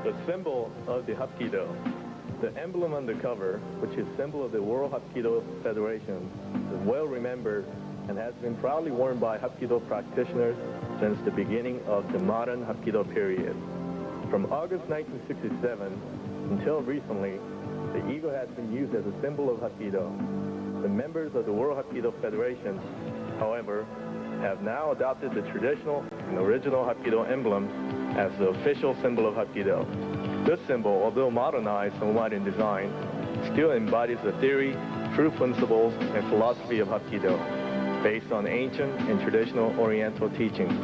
The symbol of the Hapkido. The emblem on the cover, which is symbol of the World Hapkido Federation, is well remembered and has been proudly worn by Hapkido practitioners since the beginning of the modern Hapkido period. From August 1967 until recently, the eagle has been used as a symbol of Hapkido. The members of the World Hapkido Federation, however, have now adopted the traditional and original Hapkido emblem as the official symbol of Hapkido. This symbol, although modernized somewhat in design, still embodies the theory, true principles, and philosophy of Hapkido, based on ancient and traditional Oriental teachings.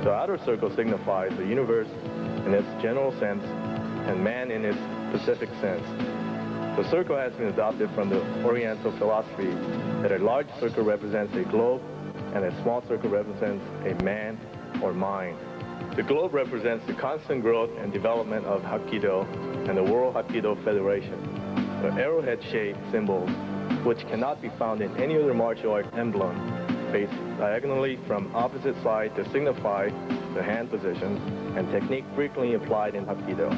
The outer circle signifies the universe in its general sense and man in its specific sense. The circle has been adopted from the Oriental philosophy that a large circle represents a globe and a small circle represents a man or mind. The globe represents the constant growth and development of Hapkido and the World Hapkido Federation. The arrowhead-shaped symbols, which cannot be found in any other martial art emblem, face diagonally from opposite side to signify the hand position and technique frequently applied in Hapkido.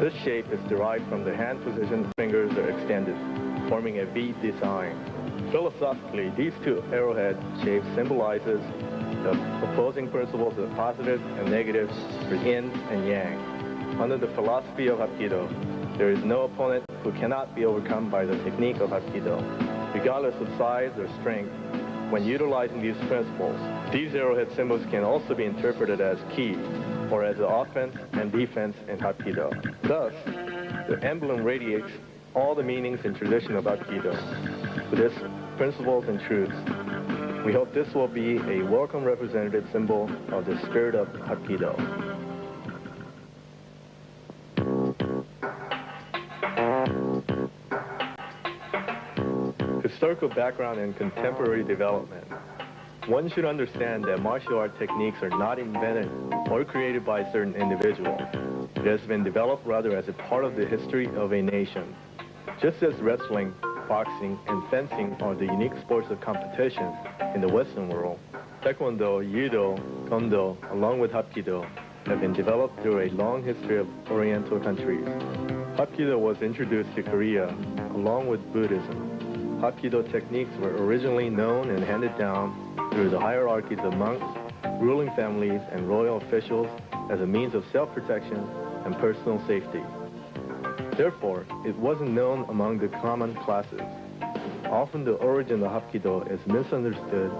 This shape is derived from the hand position. Fingers are extended, forming a V design. Philosophically, these two arrowhead shapes symbolizes the opposing principles of positive and negative for yin and yang. Under the philosophy of Hapkido, there is no opponent who cannot be overcome by the technique of Hapkido, regardless of size or strength. When utilizing these principles, these arrowhead symbols can also be interpreted as ki, or as the offense and defense in Hapkido. Thus, the emblem radiates all the meanings and tradition of Hapkido with its principles and truths. We hope this will be a welcome representative symbol of the spirit of Hapkido. Historical background and contemporary development. One should understand that martial art techniques are not invented or created by a certain individual. It has been developed rather as a part of the history of a nation. Just as wrestling, boxing, and fencing are the unique sports of competition in the Western world, Taekwondo, Judo, Kondo, along with Hapkido, have been developed through a long history of Oriental countries. Hapkido was introduced to Korea along with Buddhism. Hapkido techniques were originally known and handed down through the hierarchies of monks, ruling families, and royal officials as a means of self-protection and personal safety. Therefore, it wasn't known among the common classes. Often the origin of Hapkido is misunderstood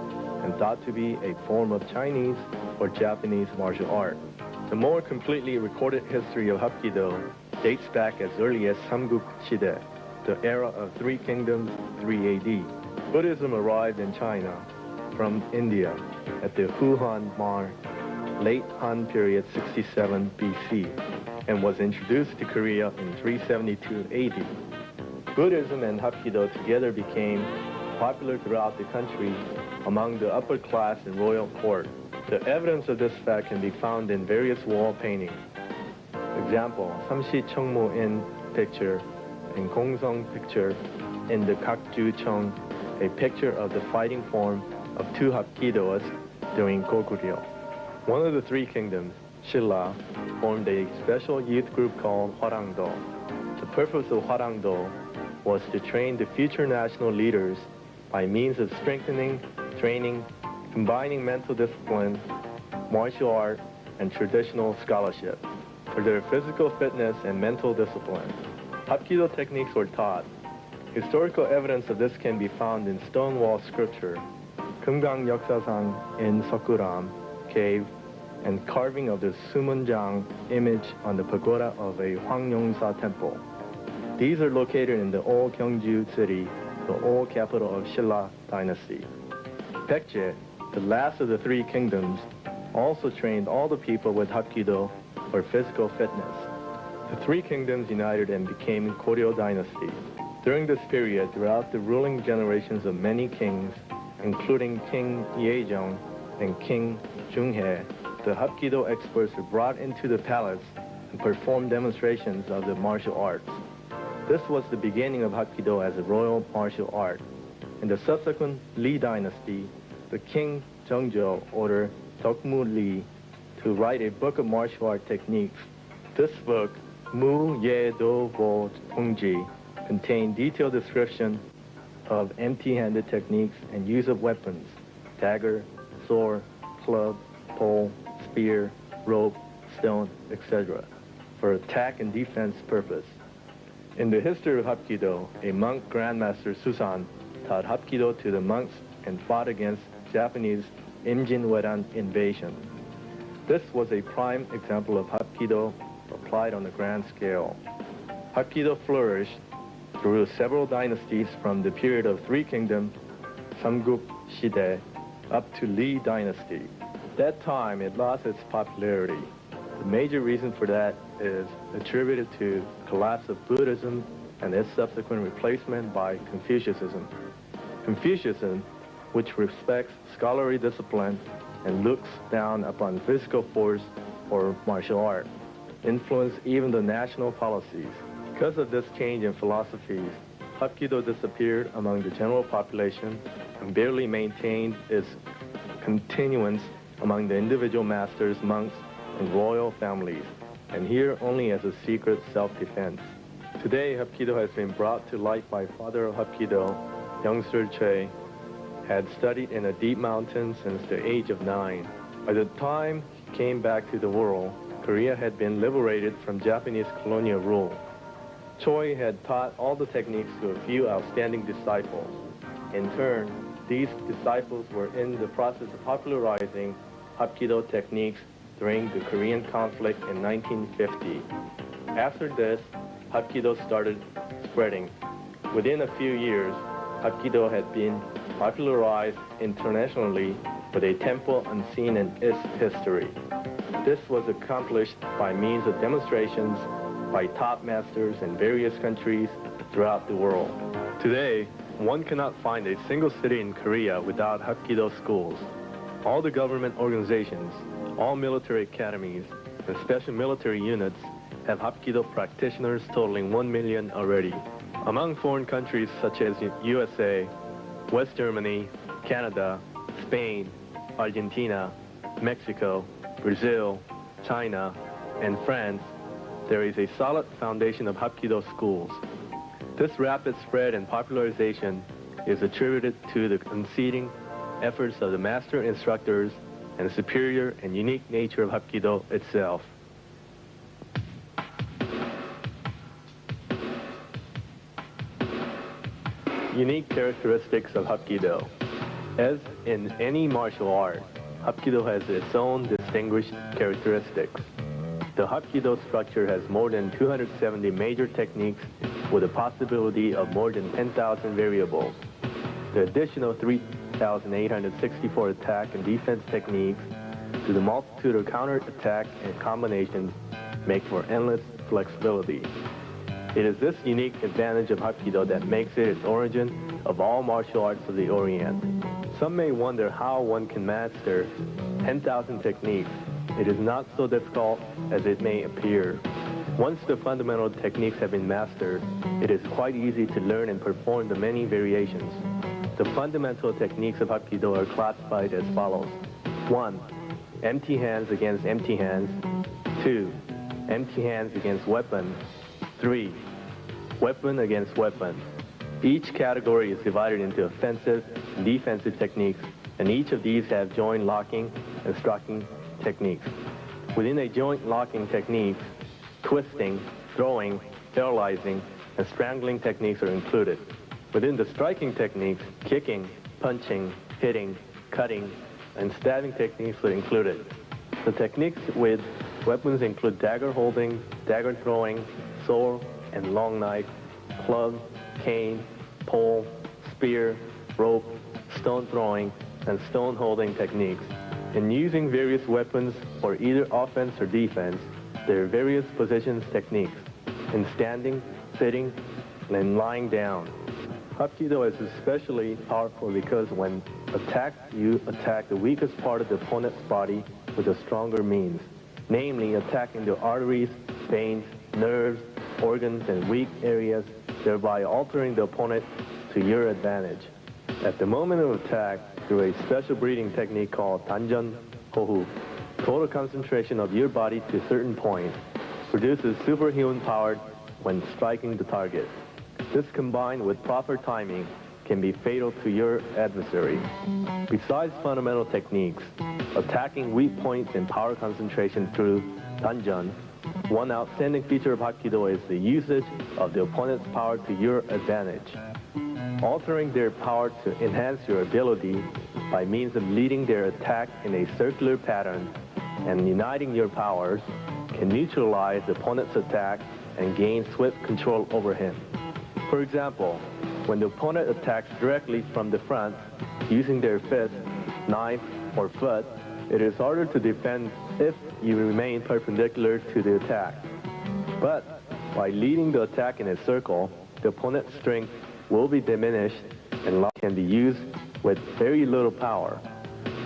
and thought to be a form of Chinese or Japanese martial art. The more completely recorded history of Hapkido dates back as early as Samguk Shide, the era of Three Kingdoms, 3 AD. Buddhism arrived in China from India at the Huhan Mar, late Han period 67 BC, and was introduced to Korea in 372 AD. Buddhism and Hapkido together became popular throughout the country among the upper class and royal court. The evidence of this fact can be found in various wall paintings. Example, Samshi Chongmu In picture and Gongsong picture in the Gakju Chong, a picture of the fighting form of two Hapkidoists during Goguryeo. One of the three kingdoms, Shilla, formed a special youth group called Hwarangdo. The purpose of Hwarangdo was to train the future national leaders by means of strengthening, training, combining mental discipline, martial art, and traditional scholarship for their physical fitness and mental discipline. Hapkido techniques were taught. Historical evidence of this can be found in stone wall sculpture, Kumgang Yeoksa상 in Sokuram cave, and carving of the Sumunjang image on the pagoda of a Hwangyongsa temple. These are located in the old Gyeongju city, the old capital of Shilla dynasty. Baekje, the last of the three kingdoms, also trained all the people with Hapkido for physical fitness. The three kingdoms united and became Goryeo dynasty. During this period, throughout the ruling generations of many kings, including King Yejong and King Junghae, the Hapkido experts were brought into the palace and performed demonstrations of the martial arts. This was the beginning of Hapkido as a royal martial art. In the subsequent Lee dynasty, the king Jeongjo ordered Dokmu Lee to write a book of martial art techniques This book, Mu Ye Do Wo Hongji, contained detailed description of empty-handed techniques and use of weapons, dagger, sword, club, pole, spear, rope, stone, etc., for attack and defense purpose. In the history of Hapkido, a monk grandmaster Susan taught Hapkido to the monks and fought against Japanese Imjin-Weran invasion. This was a prime example of Hapkido applied on a grand scale. Hapkido flourished through several dynasties from the period of Three Kingdoms, Samguk Shide, up to Lee Dynasty. At that time, it lost its popularity. The major reason for that is attributed to the collapse of Buddhism and its subsequent replacement by Confucianism. Confucianism, which respects scholarly discipline and looks down upon physical force or martial art, influenced even the national policies. Because of this change in philosophies, Hapkido disappeared among the general population and barely maintained its continuance among the individual masters, monks, and royal families, and here only as a secret self-defense. Today, Hapkido has been brought to light by father of Hapkido, youngster Choi, had studied in the deep mountains since the age of 9. By the time he came back to the world, Korea had been liberated from Japanese colonial rule. Choi had taught all the techniques to a few outstanding disciples. In turn, these disciples were in the process of popularizing Hapkido techniques during the Korean conflict in 1950. After this, Hapkido started spreading. Within a few years, Hapkido had been popularized internationally with a tempo unseen in its history. This was accomplished by means of demonstrations by top masters in various countries throughout the world. Today, one cannot find a single city in Korea without Hapkido schools. All the government organizations, all military academies, and special military units have Hapkido practitioners totaling 1 million already. Among foreign countries such as USA, West Germany, Canada, Spain, Argentina, Mexico, Brazil, China, and France, there is a solid foundation of Hapkido schools. This rapid spread and popularization is attributed to the unceasing efforts of the master instructors and the superior and unique nature of Hapkido itself. Unique characteristics of Hapkido. As in any martial art, Hapkido has its own distinguished characteristics. The Hapkido structure has more than 270 major techniques with a possibility of more than 10,000 variables. The additional 3,864 attack and defense techniques to the multitude of counter-attack and combinations make for endless flexibility. It is this unique advantage of Hapkido that makes it its origin of all martial arts of the Orient. Some may wonder how one can master 10,000 techniques. It is not so difficult as it may appear. Once the fundamental techniques have been mastered, it is quite easy to learn and perform the many variations. The fundamental techniques of Hapkido are classified as follows. 1. Empty hands against empty hands. 2. Empty hands against weapon. 3. Weapon against weapon. Each category is divided into offensive and defensive techniques, and each of these have joint locking and striking techniques. Within a joint locking technique, twisting, throwing, paralyzing, and strangling techniques are included. Within the striking techniques, kicking, punching, hitting, cutting, and stabbing techniques are included. The techniques with weapons include dagger holding, dagger throwing, sword and long knife, club, cane, pole, spear, rope, stone throwing, and stone holding techniques. In using various weapons for either offense or defense, there are various positions techniques in standing, sitting, and lying down. Hapkido is especially powerful because when attacked, you attack the weakest part of the opponent's body with a stronger means, namely attacking the arteries, veins, nerves, organs, and weak areas, thereby altering the opponent to your advantage. At the moment of attack, through a special breathing technique called Danjeon Hohu, total concentration of your body to a certain point, produces superhuman power when striking the target. This combined with proper timing can be fatal to your adversary. Besides fundamental techniques, attacking weak points and power concentration through danjan, one outstanding feature of Hapkido is the usage of the opponent's power to your advantage. Altering their power to enhance your ability by means of leading their attack in a circular pattern and uniting your powers can neutralize the opponent's attack and gain swift control over him. For example, when the opponent attacks directly from the front using their fist, knife, or foot, it is harder to defend if you remain perpendicular to the attack. But by leading the attack in a circle, the opponent's strength will be diminished and can be used with very little power.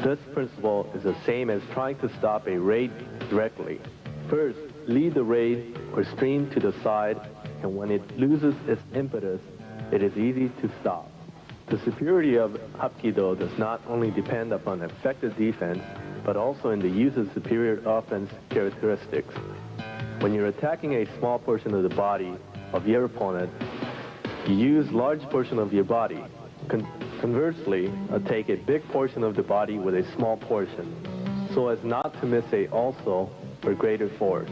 This principle is the same as trying to stop a raid directly. First, lead the raid or stream to the side, and when it loses its impetus, it is easy to stop. The superiority of Hapkido does not only depend upon effective defense, but also in the use of superior offense characteristics. When you're attacking a small portion of the body of your opponent, you use large portion of your body. Conversely, take a big portion of the body with a small portion, so as not to miss a also or greater force.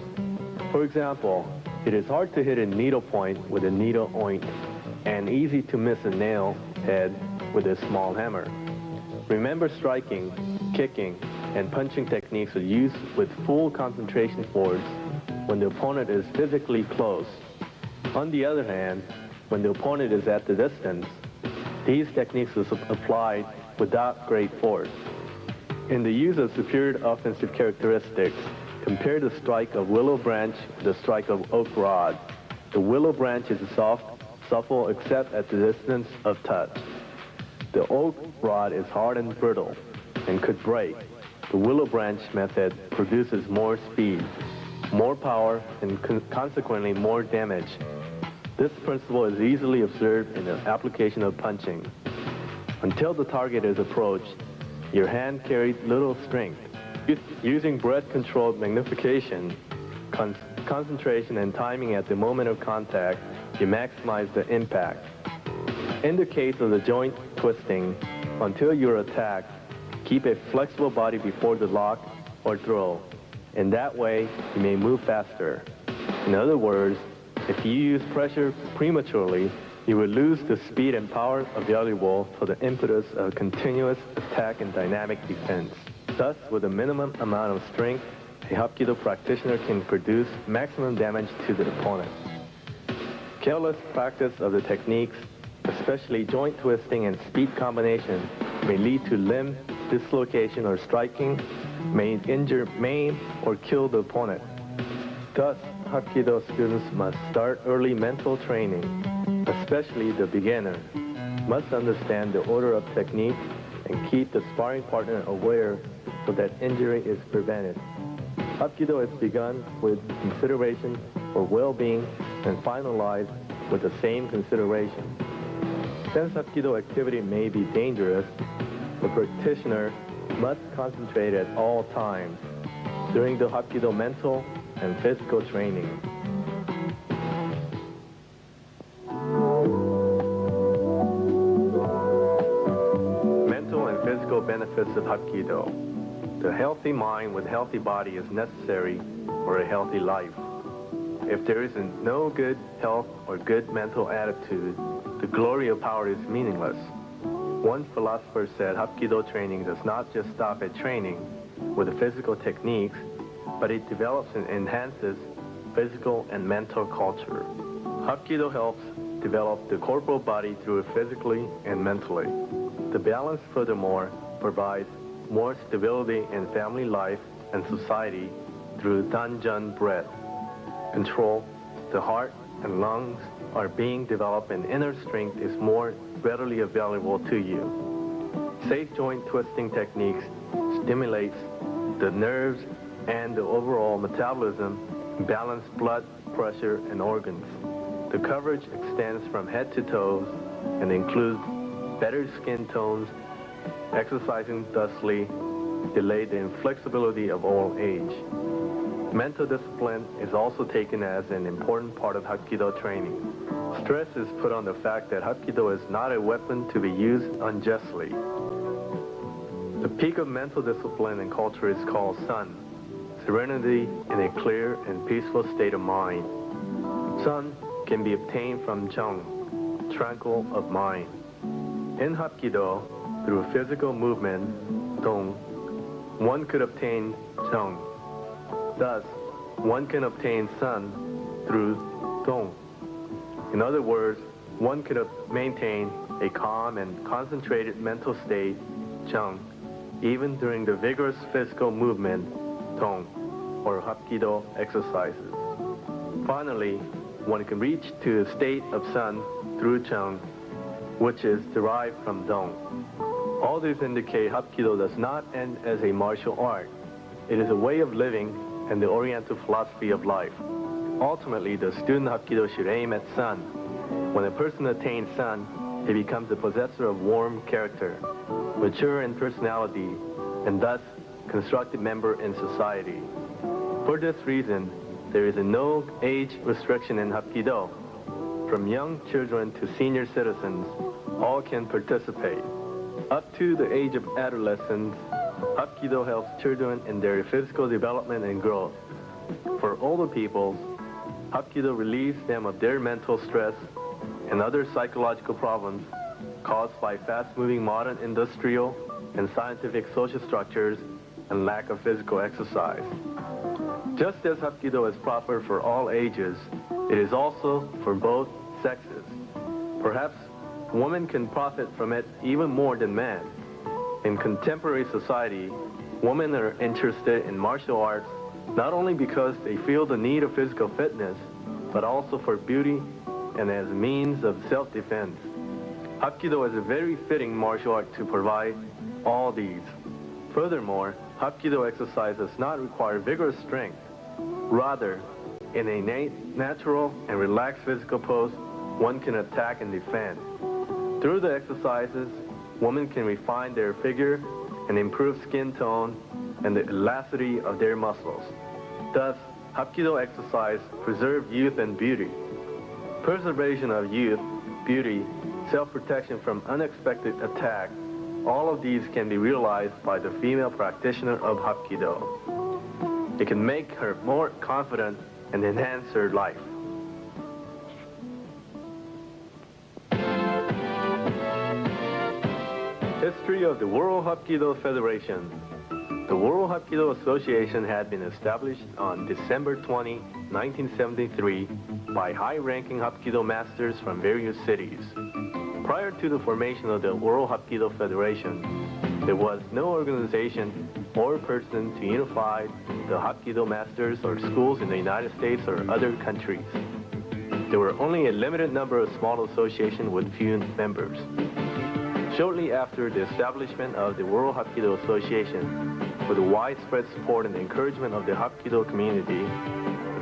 For example, it is hard to hit a needle point with a needle point, and easy to miss a nail head with a small hammer. Remember, striking, kicking, and punching techniques are used with full concentration force when the opponent is physically close. On the other hand, when the opponent is at the distance, these techniques are applied without great force. In the use of superior offensive characteristics, compare the strike of willow branch with the strike of oak rod. The willow branch is soft, supple except at the distance of touch. The oak rod is hard and brittle and could break. The willow branch method produces more speed, more power, and consequently more damage. This principle is easily observed in the application of punching. Until the target is approached, your hand carries little strength. Using breath-controlled magnification, concentration, and timing at the moment of contact, you maximize the impact. In the case of the joint twisting, until you're attacked, keep a flexible body before the lock or throw. In that way, you may move faster. In other words, if you use pressure prematurely, you will lose the speed and power available for the impetus of continuous attack and dynamic defense. Thus, with a minimum amount of strength, a Hapkido practitioner can produce maximum damage to the opponent. Careless practice of the techniques, especially joint twisting and speed combination, may lead to limb dislocation or striking, may injure, maim, or kill the opponent. Thus, Hapkido students must start early mental training, especially the beginner, must understand the order of technique and keep the sparring partner aware so that injury is prevented. Hapkido is begun with consideration for well-being and finalized with the same consideration. Since Hapkido activity may be dangerous, the practitioner must concentrate at all times during the Hapkido mental and physical training. Mental and physical benefits of Hapkido. The healthy mind with healthy body is necessary for a healthy life. If there is no good health or good mental attitude, the glory of power is meaningless. One philosopher said Hapkido training does not just stop at training with the physical techniques, but it develops and enhances physical and mental culture. Hapkido helps develop the corporal body through physically and mentally. The balance, furthermore, provides more stability in family life and society through danjan breath control. The heart and lungs are being developed and inner strength is more readily available to you. Safe joint twisting techniques stimulates the nerves and the overall metabolism, balance blood pressure and organs. The coverage extends from head to toes and includes better skin tones, exercising thusly delay the inflexibility of old age. Mental discipline is also taken as an important part of Hapkido training. Stress is put on the fact that Hapkido is not a weapon to be used unjustly. The peak of mental discipline and culture is called Sun, serenity in a clear and peaceful state of mind. Sun can be obtained from Chung, tranquil of mind. In Hapkido, through physical movement, Dong, one could obtain Chung. Thus, one can obtain Sun through Dong. In other words, one could maintain a calm and concentrated mental state, Chung, even during the vigorous physical movement, Dong, or Hapkido exercises. Finally, one can reach to a state of Sun through Chung, which is derived from Dong. All these indicate Hapkido does not end as a martial art. It is a way of living and the Oriental philosophy of life. Ultimately, the student Hapkido should aim at Sun. When a person attains Sun, he becomes the possessor of warm character, mature in personality, and thus constructive member in society. For this reason, there is no age restriction in Hapkido. From young children to senior citizens, all can participate. Up to the age of adolescence, Hapkido helps children in their physical development and growth. For older people, Hapkido relieves them of their mental stress and other psychological problems caused by fast-moving modern industrial and scientific social structures and lack of physical exercise. Just as Hapkido is proper for all ages, it is also for both sexes. Perhaps women can profit from it even more than men. In contemporary society, women are interested in martial arts not only because they feel the need of physical fitness, but also for beauty and as a means of self-defense. Hapkido is a very fitting martial art to provide all these. Furthermore, Hapkido exercise does not require vigorous strength. Rather, in a natural and relaxed physical pose, one can attack and defend. Through the exercises, women can refine their figure and improve skin tone and the elasticity of their muscles. Thus, Hapkido exercise preserves youth and beauty. Preservation of youth, beauty, self-protection from unexpected attack, all of these can be realized by the female practitioner of Hapkido. It can make her more confident and enhance her life. History of the World Hapkido Federation. The World Hapkido Association had been established on December 20, 1973 by high-ranking Hapkido masters from various cities. Prior to the formation of the World Hapkido Federation, there was no organization or person to unify the Hapkido masters or schools in the United States or other countries. There were only a limited number of small associations with few members. Shortly after the establishment of the World Hapkido Association, with the widespread support and encouragement of the Hapkido community,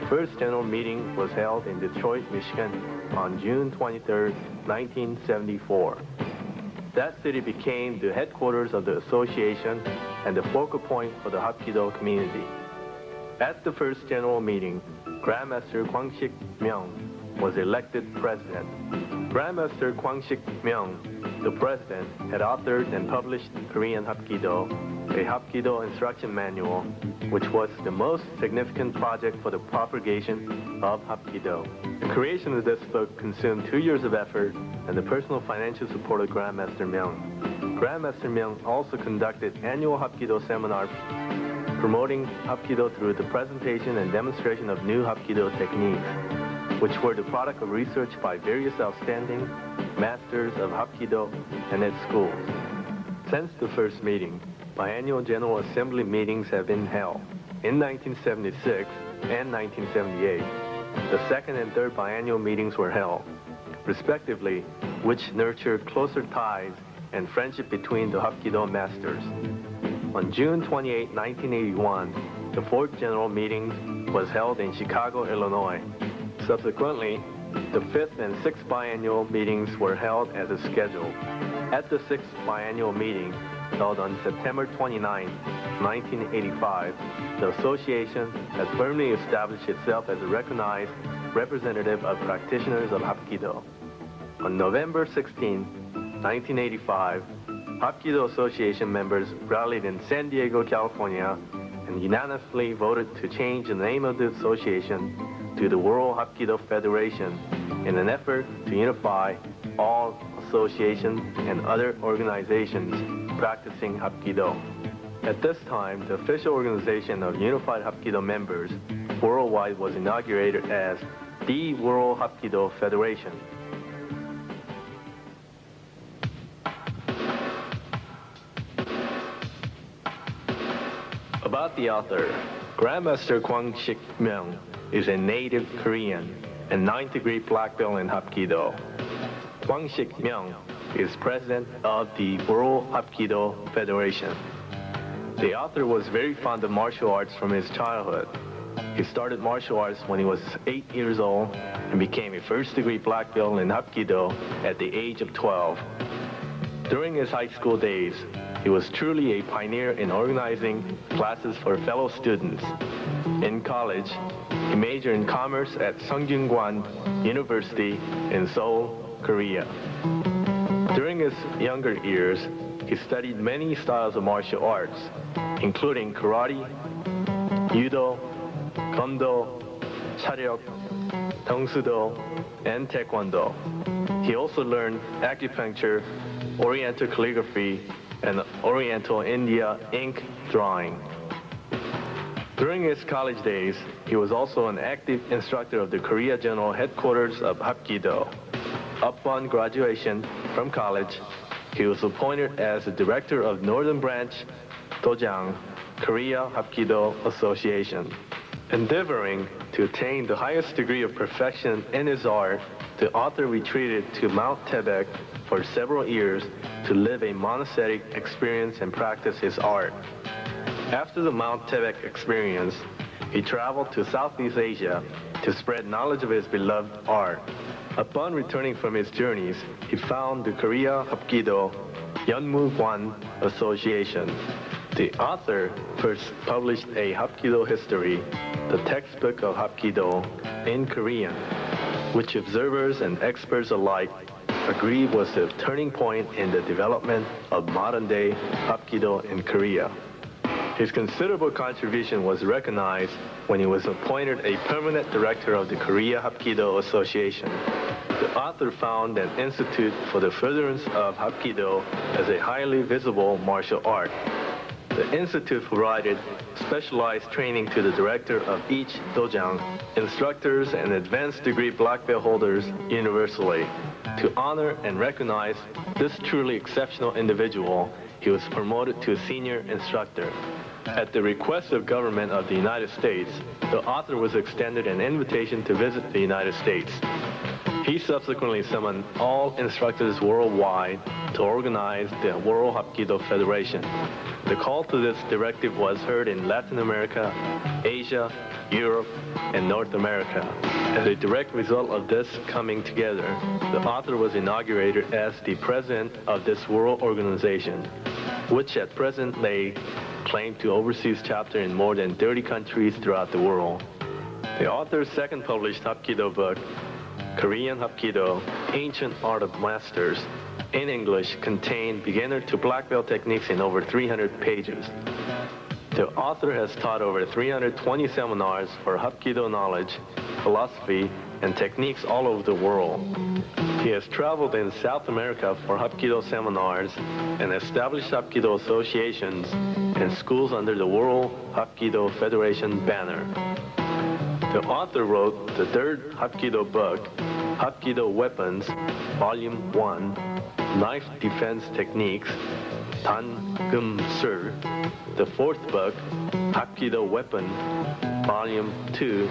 the first general meeting was held in Detroit, Michigan on June 23, 1974. That city became the headquarters of the association and the focal point for the Hapkido community. At the first general meeting, Grandmaster Kwang Shik Mung was elected president. Grandmaster Kwang Shik Mung, the president, had authored and published Korean Hapkido, a Hapkido instruction manual, which was the most significant project for the propagation of Hapkido. The creation of this book consumed 2 years of effort and the personal financial support of Grandmaster Mung. Grandmaster Mung also conducted annual Hapkido seminars promoting Hapkido through the presentation and demonstration of new Hapkido techniques, which were the product of research by various outstanding masters of Hapkido and its schools. Since the first meeting, biannual General Assembly meetings have been held. In 1976 and 1978, the second and third biannual meetings were held, respectively, which nurtured closer ties and friendship between the Hapkido masters. On June 28, 1981, the fourth general meeting was held in Chicago, Illinois. Subsequently, the fifth and sixth biannual meetings were held as a schedule. At the sixth biannual meeting, held on September 29, 1985, the association has firmly established itself as a recognized representative of practitioners of Hapkido. On November 16, 1985, Hapkido Association members rallied in San Diego, California, and unanimously voted to change the name of the association to the World Hapkido Federation in an effort to unify all associations and other organizations practicing Hapkido. At this time, the official organization of Unified Hapkido members worldwide was inaugurated as the World Hapkido Federation. About the author, Grandmaster Kwang Shik Mung is a native Korean and 9th-degree black belt in Hapkido. Kwang Shik Mung is president of the World Hapkido Federation. The author was very fond of martial arts from his childhood. He started martial arts when he was 8 years old and became a first-degree black belt in Hapkido at the age of 12. During his high school days, he was truly a pioneer in organizing classes for fellow students. In college, he majored in commerce at Sungkyunkwan University in Seoul, Korea. During his younger years, he studied many styles of martial arts, including karate, judo, kondo, charyok, tongsudo, and taekwondo. He also learned acupuncture, oriental calligraphy, and Oriental India ink drawing. During his college days, he was also an active instructor of the Korea General Headquarters of Hapkido. Upon graduation from college, he was appointed as the director of Northern Branch Dojang, Korea Hapkido Association. Endeavoring to attain the highest degree of perfection in his art, the author retreated to Mount Tebek for several years to live a monastic experience and practice his art. After the Mount Tebek experience, he traveled to Southeast Asia to spread knowledge of his beloved art. Upon returning from his journeys, he found the Korea Hapkido Yeonmu-Gwan Association. The author first published a Hapkido history, the textbook of Hapkido in Korean, which observers and experts alike agree was the turning point in the development of modern-day Hapkido in Korea. His considerable contribution was recognized when he was appointed a permanent director of the Korea Hapkido Association. The author found an institute for the furtherance of Hapkido as a highly visible martial art. The institute provided specialized training to the director of each dojang, instructors, and advanced degree black belt holders universally. To honor and recognize this truly exceptional individual, he was promoted to senior instructor. At the request of government of the United States, the author was extended an invitation to visit the United States. He subsequently summoned all instructors worldwide to organize the World Hapkido Federation. The call to this directive was heard in Latin America, Asia, Europe, and North America. As a direct result of this coming together, the author was inaugurated as the president of this world organization, which at present lay claim to overseas chapter in more than 30 countries throughout the world. The author's second published Hapkido book, Korean Hapkido, Ancient Art of Masters, in English, contained beginner to black belt techniques in over 300 pages. The author has taught over 320 seminars for Hapkido knowledge, philosophy, and techniques all over the world. He has traveled in South America for Hapkido seminars and established Hapkido associations and schools under the World Hapkido Federation banner. The author wrote the third Hapkido book, Hapkido Weapons, Volume 1, Knife Defense Techniques, Tan Gum Sur. The fourth book, Hapkido Weapon, Volume 2,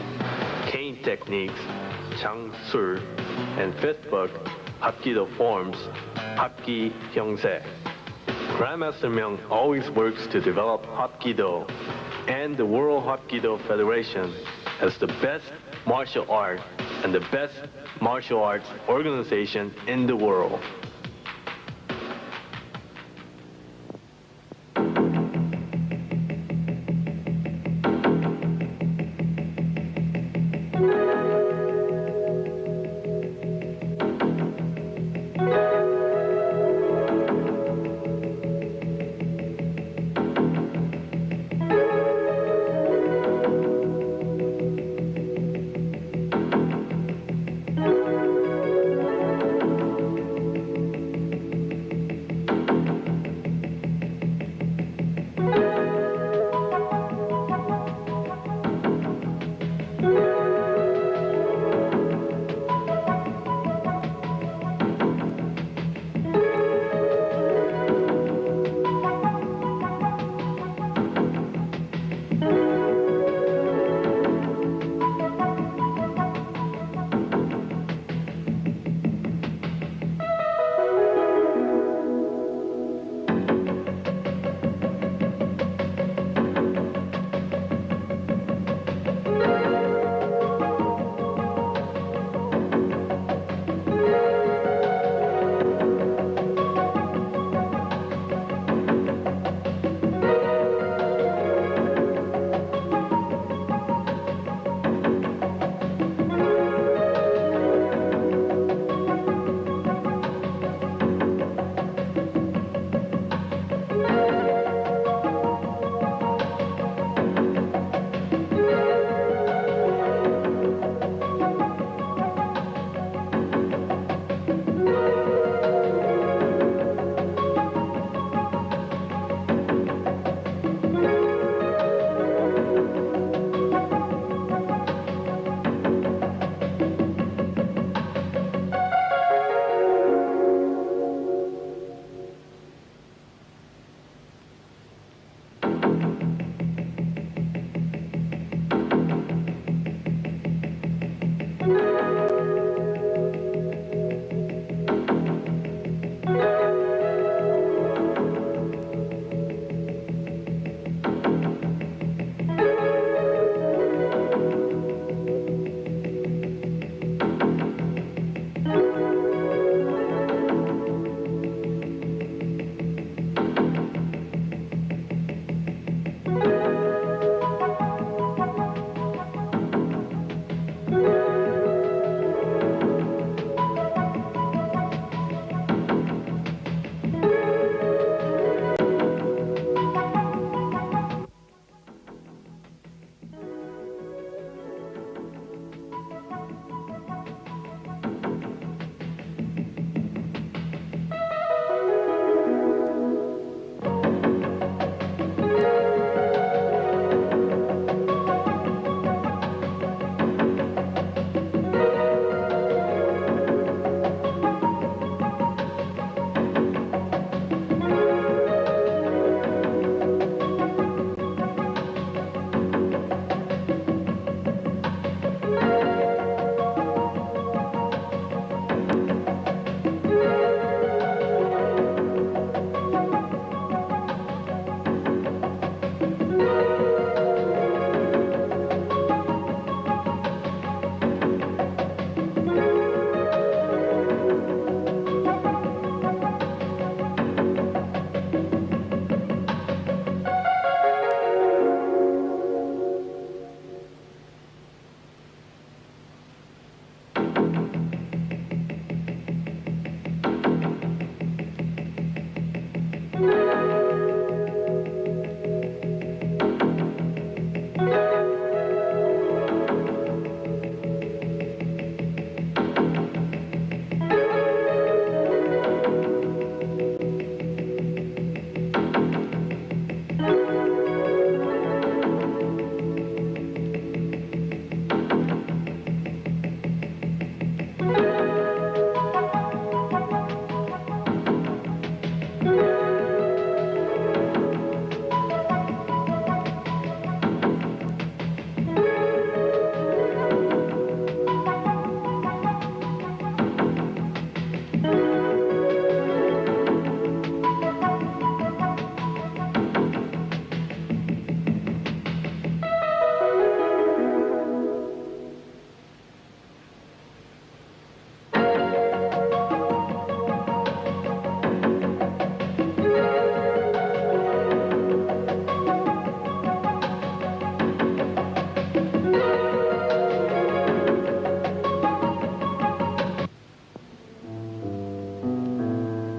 Cane Techniques, Chang Sur. And fifth book, Hapkido Forms, Hapki Hyungse. Grandmaster Mung always works to develop Hapkido and the World Hapkido Federation as the best martial art and the best martial arts organization in the world.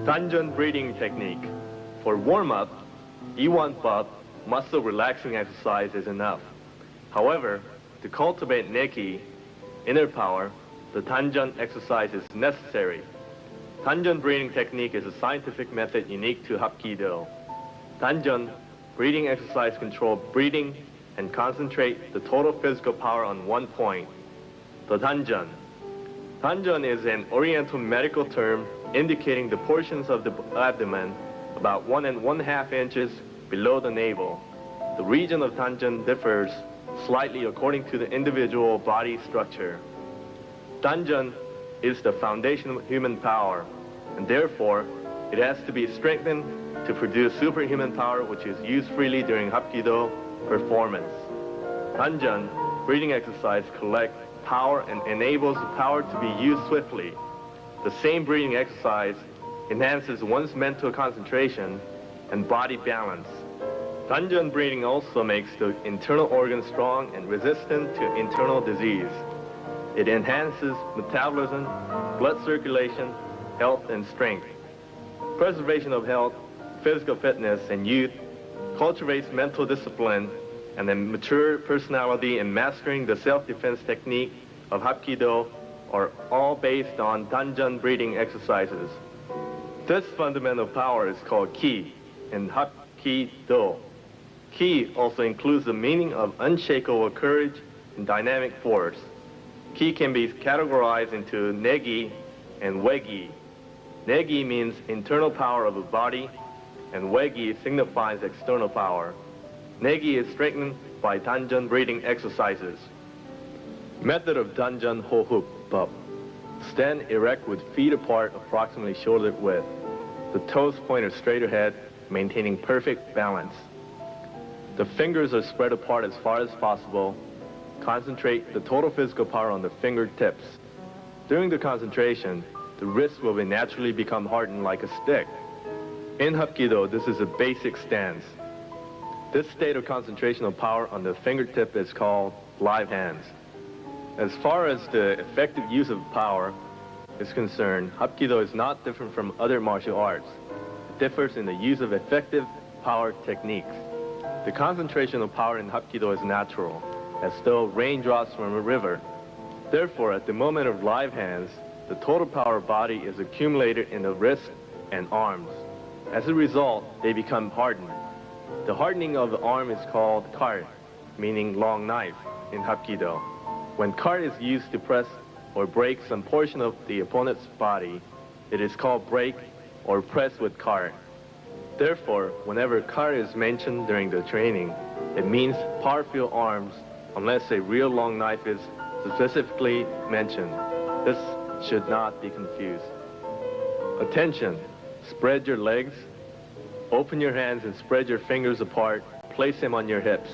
Tanjun breathing technique. For warm-up, E1 buff muscle relaxing exercise is enough. However, to cultivate neki, inner power, the Tanjun exercise is necessary. Tanjun breathing technique is a scientific method unique to Hapkido. Tanjun breathing exercise control breathing and concentrate the total physical power on one point, the Tanjun. Tanjun is an Oriental medical term indicating the portions of the abdomen about 1 1/2 inches below the navel. The region of Tanjun differs slightly according to the individual body structure. Tanjun is the foundation of human power, and therefore it has to be strengthened to produce superhuman power, which is used freely during Hapkido performance. Tanjun breathing exercise collects power and enables the power to be used swiftly. The same breathing exercise enhances one's mental concentration and body balance. Tanjun breathing also makes the internal organs strong and resistant to internal disease. It enhances metabolism, blood circulation, health, and strength. Preservation of health, physical fitness, and youth cultivates mental discipline and a mature personality, and mastering the self-defense technique of Hapkido are all based on Tanjun breathing exercises. This fundamental power is called ki in Hapkido. Ki also includes the meaning of unshakable courage and dynamic force. Ki can be categorized into negi and wegi. Negi means internal power of the body, and wegi signifies external power. Negi is strengthened by Tanjun breathing exercises. Method of Danjan Ho Hook Bub. Stand erect with feet apart approximately shoulder width. The toes pointed straight ahead, maintaining perfect balance. The fingers are spread apart as far as possible. Concentrate the total physical power on the fingertips. During the concentration, the wrist will naturally become hardened like a stick. In Hapkido, this is a basic stance. This state of concentration of power on the fingertip is called live hands. As far as the effective use of power is concerned, Hapkido is not different from other martial arts. It differs in the use of effective power techniques. The concentration of power in Hapkido is natural, as though rain drops from a river. Therefore, at the moment of live hands, the total power body is accumulated in the wrist and arms. As a result, they become hardened. The hardening of the arm is called kar, meaning long knife in Hapkido. When kar is used to press or break some portion of the opponent's body, it is called break or press with kar. Therefore, whenever kar is mentioned during the training, it means powerful arms unless a real long knife is specifically mentioned. This should not be confused. Attention, spread your legs, open your hands and spread your fingers apart, place them on your hips.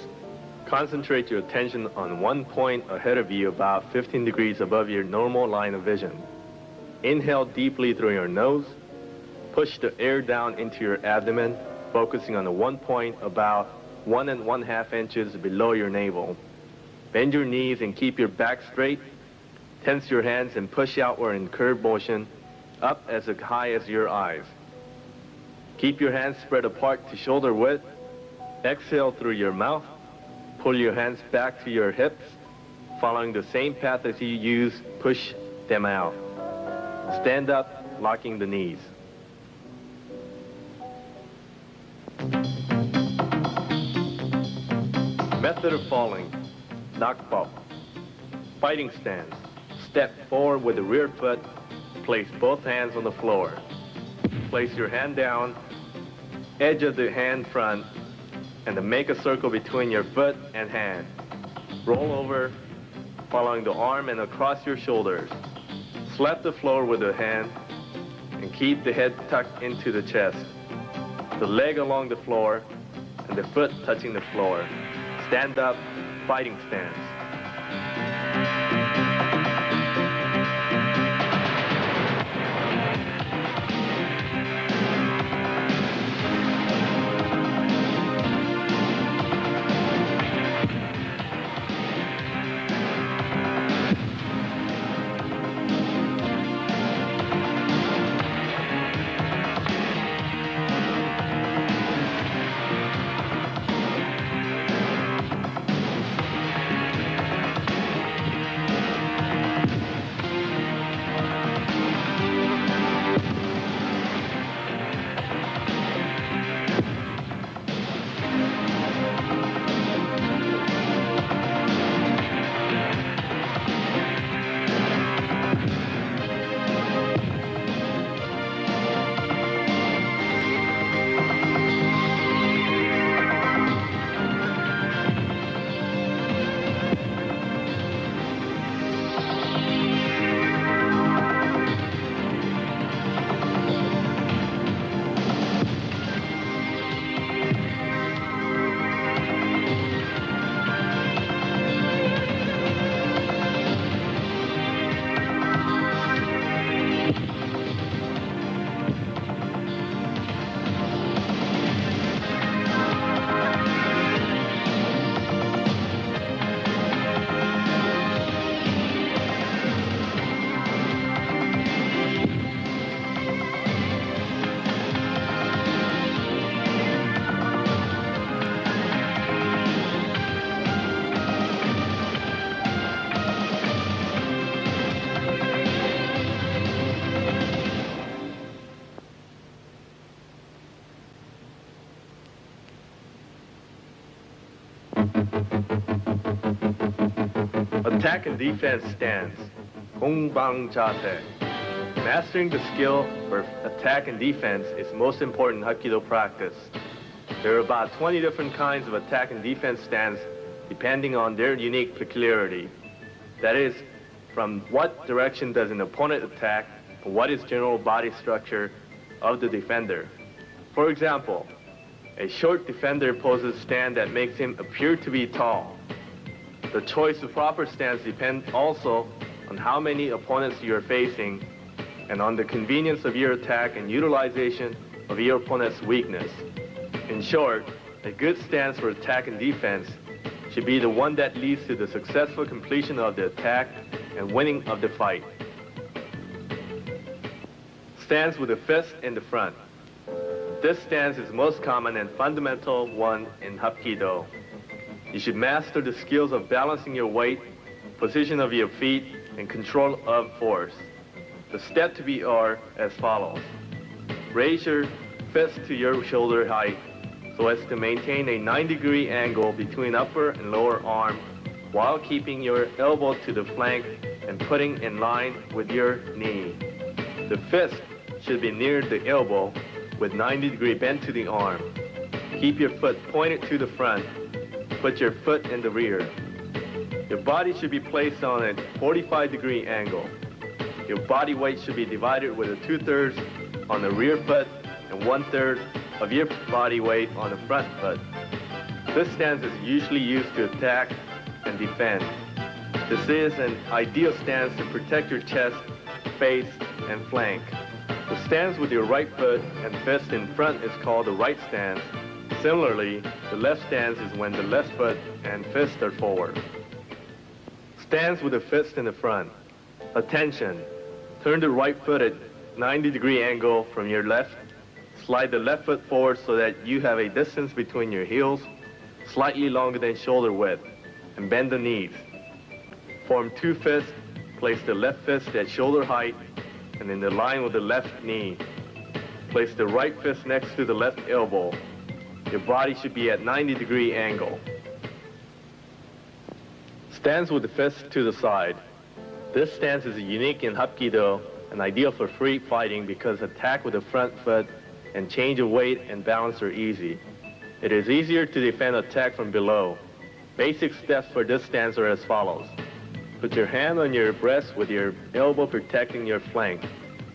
Concentrate your attention on one point ahead of you about 15 degrees above your normal line of vision. Inhale deeply through your nose. Push the air down into your abdomen, focusing on the one point about 1 1/2 inches below your navel. Bend your knees and keep your back straight. Tense your hands and push outward in curved motion, up as high as your eyes. Keep your hands spread apart to shoulder width. Exhale through your mouth. Pull your hands back to your hips. Following the same path as you use, push them out. Stand up, locking the knees. Method of falling. Nakbop. Fighting stance. Step forward with the rear foot. Place both hands on the floor. Place your hand down, edge of the hand front, and then make a circle between your foot and hand. Roll over, following the arm and across your shoulders. Slap the floor with the hand and keep the head tucked into the chest. The leg along the floor and the foot touching the floor. Stand up, fighting stance. Attack and defense stance. Kongbang Jate. Mastering the skill for attack and defense is most important Hapkido practice. There are about 20 different kinds of attack and defense stance depending on their unique peculiarity. That is, from what direction does an opponent attack, and what is general body structure of the defender. For example, a short defender poses a stand that makes him appear to be tall. The choice of proper stance depends also on how many opponents you are facing and on the convenience of your attack and utilization of your opponent's weakness. In short, a good stance for attack and defense should be the one that leads to the successful completion of the attack and winning of the fight. Stance with the fist in the front. This stance is most common and fundamental one in Hapkido. You should master the skills of balancing your weight, position of your feet, and control of force. The steps to be are as follows. Raise your fist to your shoulder height so as to maintain a 90-degree angle between upper and lower arm while keeping your elbow to the flank and putting in line with your knee. The fist should be near the elbow with 90-degree bend to the arm. Keep your foot pointed to the front. Put your foot in the rear. Your body should be placed on a 45-degree angle. Your body weight should be divided with a 2/3 on the rear foot and 1/3 of your body weight on the front foot. This stance is usually used to attack and defend. This is an ideal stance to protect your chest, face, and flank. The stance with your right foot and fist in front is called the right stance. Similarly, the left stance is when the left foot and fist are forward. Stance with the fist in the front. Attention! Turn the right foot at 90-degree angle from your left. Slide the left foot forward so that you have a distance between your heels, slightly longer than shoulder width, and bend the knees. Form two fists. Place the left fist at shoulder height and in the line with the left knee. Place the right fist next to the left elbow. Your body should be at 90-degree angle. Stance with the fist to the side. This stance is unique in Hapkido and ideal for free fighting because attack with the front foot and change of weight and balance are easy. It is easier to defend attack from below. Basic steps for this stance are as follows. Put your hand on your breast with your elbow protecting your flank.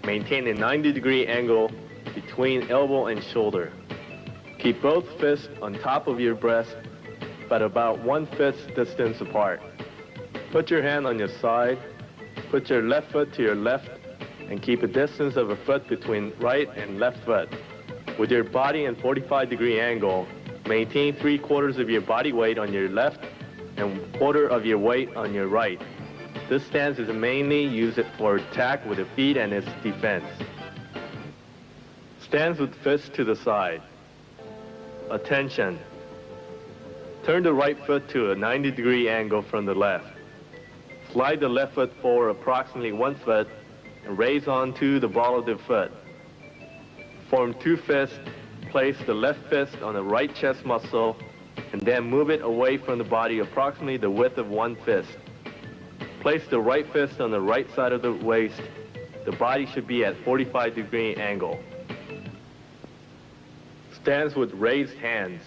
Maintain a 90-degree angle between elbow and shoulder. Keep both fists on top of your breast, but about 1/5 distance apart. Put your hand on your side. Put your left foot to your left and keep a distance of a foot between right and left foot. With your body in 45-degree angle, maintain 3/4 of your body weight on your left and 1/4 of your weight on your right. This stance is mainly used for attack with the feet and its defense. Stance with fist to the side. Attention. Turn the right foot to a 90-degree angle from the left. Slide the left foot forward approximately 1 foot and raise onto the ball of the foot. Form two fists. Place the left fist on the right chest muscle and then move it away from the body approximately the width of 1 fist. Place the right fist on the right side of the waist. The body should be at 45-degree angle. Stance with raised hands.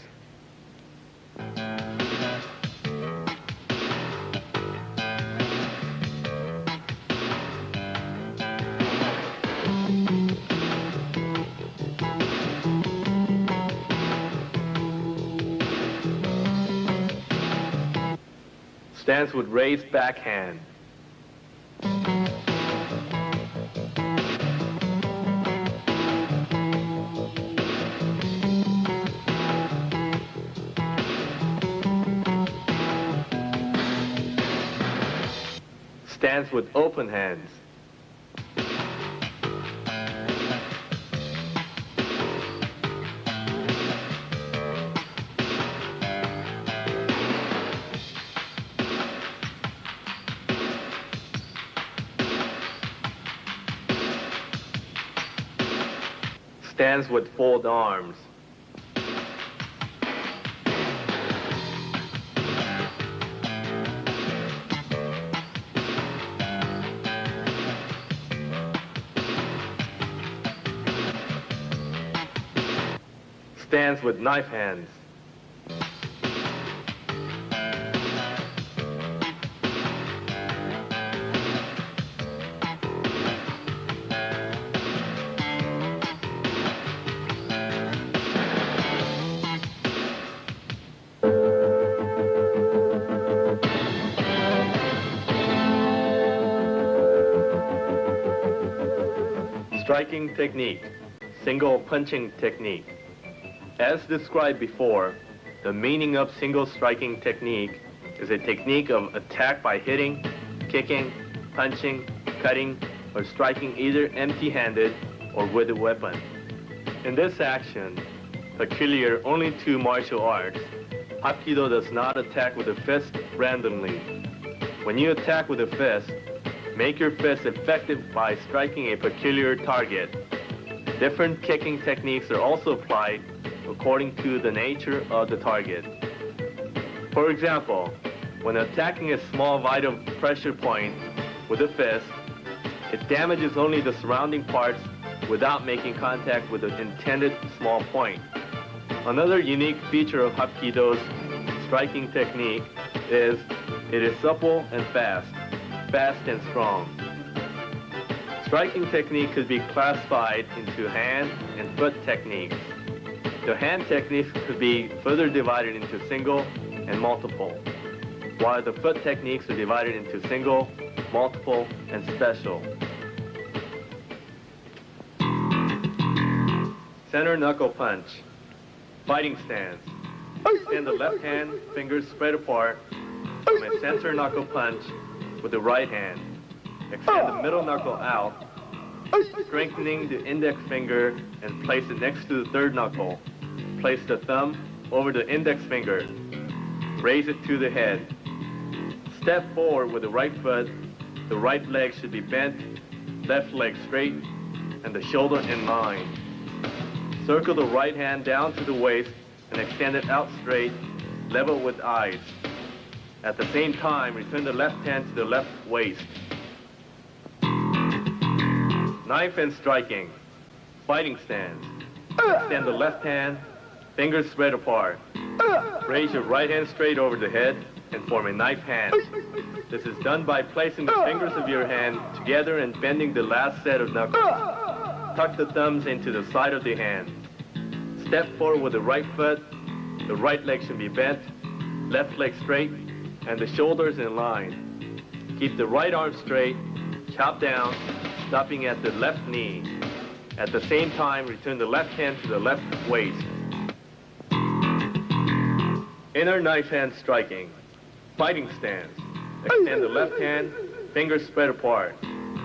Stance with raised back hand. Stance with open hands. Stance with fold arms. Stance with knife hands. Striking technique, single punching technique. As described before, the meaning of single striking technique is a technique of attack by hitting, kicking, punching, cutting, or striking either empty-handed or with a weapon. In this action, peculiar only to martial arts, Hapkido does not attack with a fist randomly. When you attack with a fist, make your fist effective by striking a peculiar target. Different kicking techniques are also applied according to the nature of the target. For example, when attacking a small vital pressure point with a fist, it damages only the surrounding parts without making contact with the intended small point. Another unique feature of Hapkido's striking technique is it is supple and fast and strong. Striking technique could be classified into hand and foot techniques. The hand techniques could be further divided into single and multiple, while the foot techniques are divided into single, multiple, and special. Center knuckle punch. Fighting stance. Extend the left hand, fingers spread apart, from a center knuckle punch with the right hand. Extend the middle knuckle out, strengthening the index finger and place it next to the third knuckle. Place the thumb over the index finger. Raise it to the head. Step forward with the right foot. The right leg should be bent, left leg straight, and the shoulder in line. Circle the right hand down to the waist and extend it out straight, level with eyes. At the same time, return the left hand to the left waist. Knife and striking. Fighting stance. Extend the left hand, fingers spread apart. Raise your right hand straight over the head and form a knife hand. This is done by placing the fingers of your hand together and bending the last set of knuckles. Tuck the thumbs into the side of the hand. Step forward with the right foot. The right leg should be bent, left leg straight, and the shoulders in line. Keep the right arm straight, chop down, stopping at the left knee. At the same time, return the left hand to the left waist. Inner knife hand striking. Fighting stance. Extend the left hand, fingers spread apart.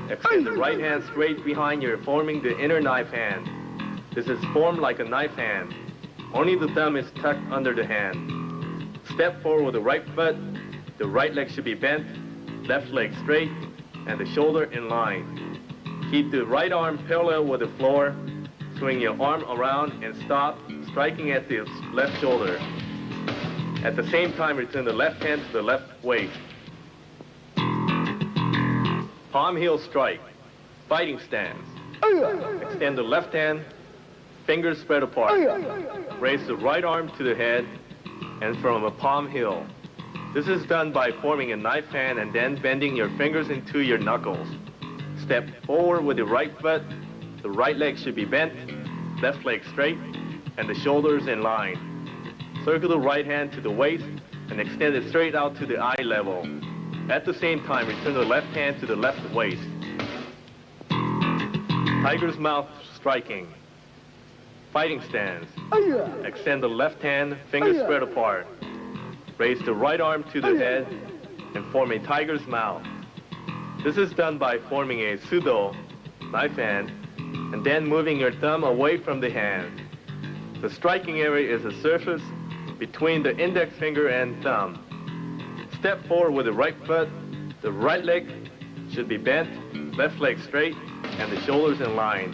Extend the right hand straight behind you, forming the inner knife hand. This is formed like a knife hand. Only the thumb is tucked under the hand. Step forward with the right foot. The right leg should be bent, left leg straight, and the shoulder in line. Keep the right arm parallel with the floor. Swing your arm around and stop, striking at the left shoulder. At the same time, return the left hand to the left waist. Palm heel strike. Fighting stance. Extend the left hand, fingers spread apart. Raise the right arm to the head and from a palm heel. This is done by forming a knife hand and then bending your fingers into your knuckles. Step forward with the right foot. The right leg should be bent, left leg straight, and the shoulders in line. Circle the right hand to the waist and extend it straight out to the eye level. At the same time, return the left hand to the left waist. Tiger's mouth striking. Fighting stance. Extend the left hand, fingers spread apart. Raise the right arm to the head and form a tiger's mouth. This is done by forming a pseudo knife hand and then moving your thumb away from the hand. The striking area is the surface between the index finger and thumb. Step forward with the right foot. The right leg should be bent, left leg straight, and the shoulders in line.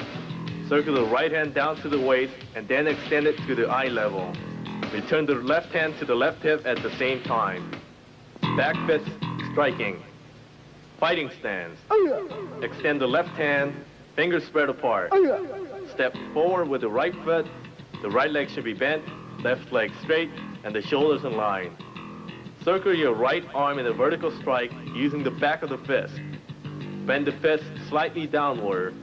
Circle the right hand down to the waist and then extend it to the eye level. Return the left hand to the left hip at the same time. Back fist striking. Fighting stance. Extend the left hand, fingers spread apart. Step forward with the right foot. The right leg should be bent, left leg straight, and the shoulders in line. Circle your right arm in a vertical strike using the back of the fist. Bend the fist slightly downward.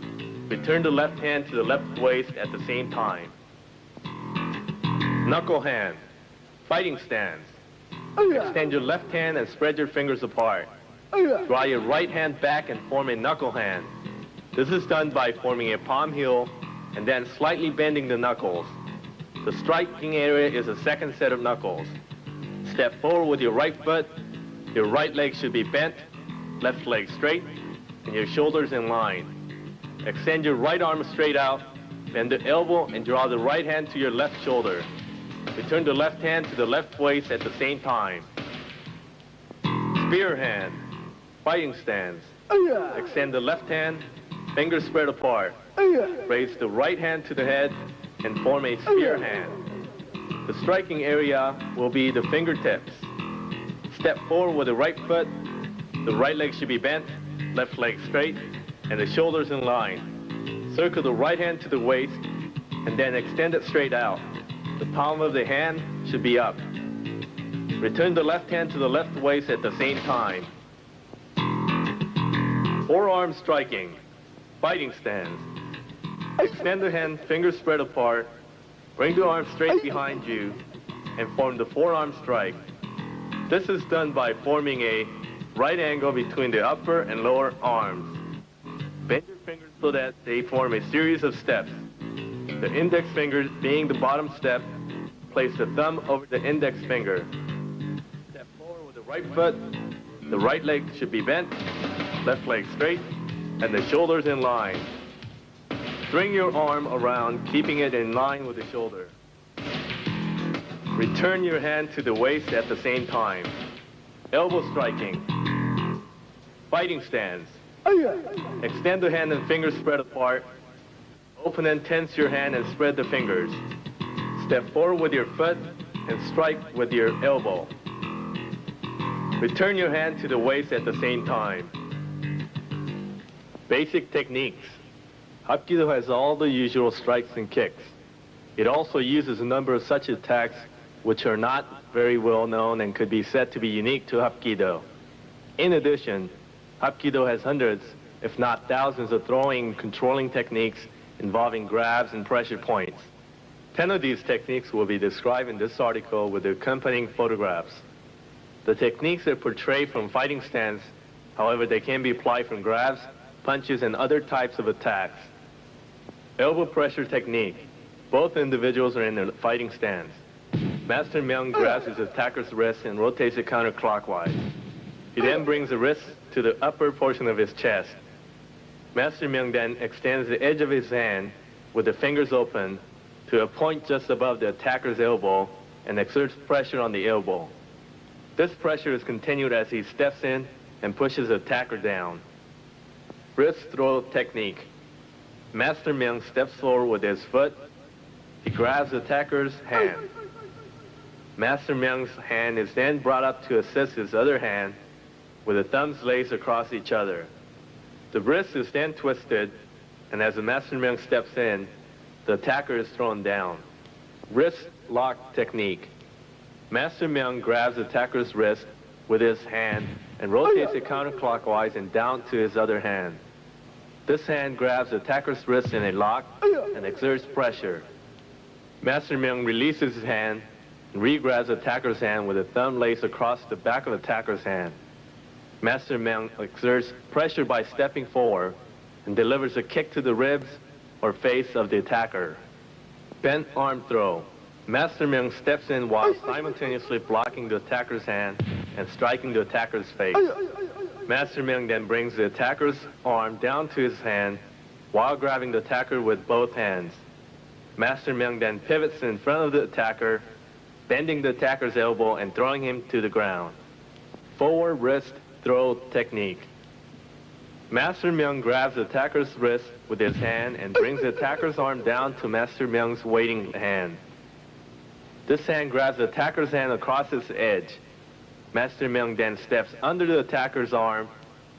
Return the left hand to the left waist at the same time. Knuckle hand. Fighting stance. Extend your left hand and spread your fingers apart. Draw your right hand back and form a knuckle hand. This is done by forming a palm heel and then slightly bending the knuckles. The striking area is the second set of knuckles. Step forward with your right foot. Your right leg should be bent, left leg straight, and your shoulders in line. Extend your right arm straight out, bend the elbow, and draw the right hand to your left shoulder. Return the left hand to the left waist at the same time. Spear hand, fighting stance. Extend the left hand, fingers spread apart. Raise the right hand to the head and form a spear hand. The striking area will be the fingertips. Step forward with the right foot. The right leg should be bent, left leg straight, and the shoulders in line. Circle the right hand to the waist and then extend it straight out. The palm of the hand should be up. Return the left hand to the left waist at the same time. Forearm striking, fighting stance. Extend the hand, fingers spread apart. Bring the arm straight behind you and form the forearm strike. This is done by forming a right angle between the upper and lower arms. Bend your fingers so that they form a series of steps. The index finger being the bottom step, place the thumb over the index finger. Step forward with the right foot. The right leg should be bent, left leg straight, and the shoulders in line. String your arm around, keeping it in line with the shoulder. Return your hand to the waist at the same time. Elbow striking. Fighting stance. Extend the hand and fingers spread apart. Open and tense your hand and spread the fingers. Step forward with your foot and strike with your elbow. Return your hand to the waist at the same time. Basic techniques. Hapkido has all the usual strikes and kicks. It also uses a number of such attacks which are not very well known and could be said to be unique to Hapkido. In addition, Hapkido has hundreds, if not thousands, of throwing and controlling techniques involving grabs and pressure points. 10 of these techniques will be described in this article with the accompanying photographs. The techniques are portrayed from fighting stance, however, they can be applied from grabs, punches, and other types of attacks. Elbow pressure technique. Both individuals are in a fighting stance. Master Mung grabs his attacker's wrist and rotates it counterclockwise. He then brings the wrist to the upper portion of his chest. Master Mung then extends the edge of his hand with the fingers open to a point just above the attacker's elbow and exerts pressure on the elbow. This pressure is continued as he steps in and pushes the attacker down. Wrist throw technique. Master Mung steps forward with his foot. He grabs the attacker's hand. Master Mung's hand is then brought up to assist his other hand with the thumbs laced across each other. The wrist is then twisted, and as the Master Mung steps in, the attacker is thrown down. Wrist lock technique. Master Mung grabs the attacker's wrist with his hand and rotates it counterclockwise and down to his other hand. This hand grabs the attacker's wrist in a lock and exerts pressure. Master Mung releases his hand and re-grabs the attacker's hand with a thumb laced across the back of the attacker's hand. Master Mung exerts pressure by stepping forward and delivers a kick to the ribs or face of the attacker. Bent arm throw. Master Mung steps in while simultaneously blocking the attacker's hand and striking the attacker's face. Master Mung then brings the attacker's arm down to his hand while grabbing the attacker with both hands. Master Mung then pivots in front of the attacker, bending the attacker's elbow and throwing him to the ground. Forward wrist throw technique. Master Mung grabs the attacker's wrist with his hand and brings the attacker's arm down to Master Mung's waiting hand. This hand grabs the attacker's hand across its edge. Master Mung then steps under the attacker's arm,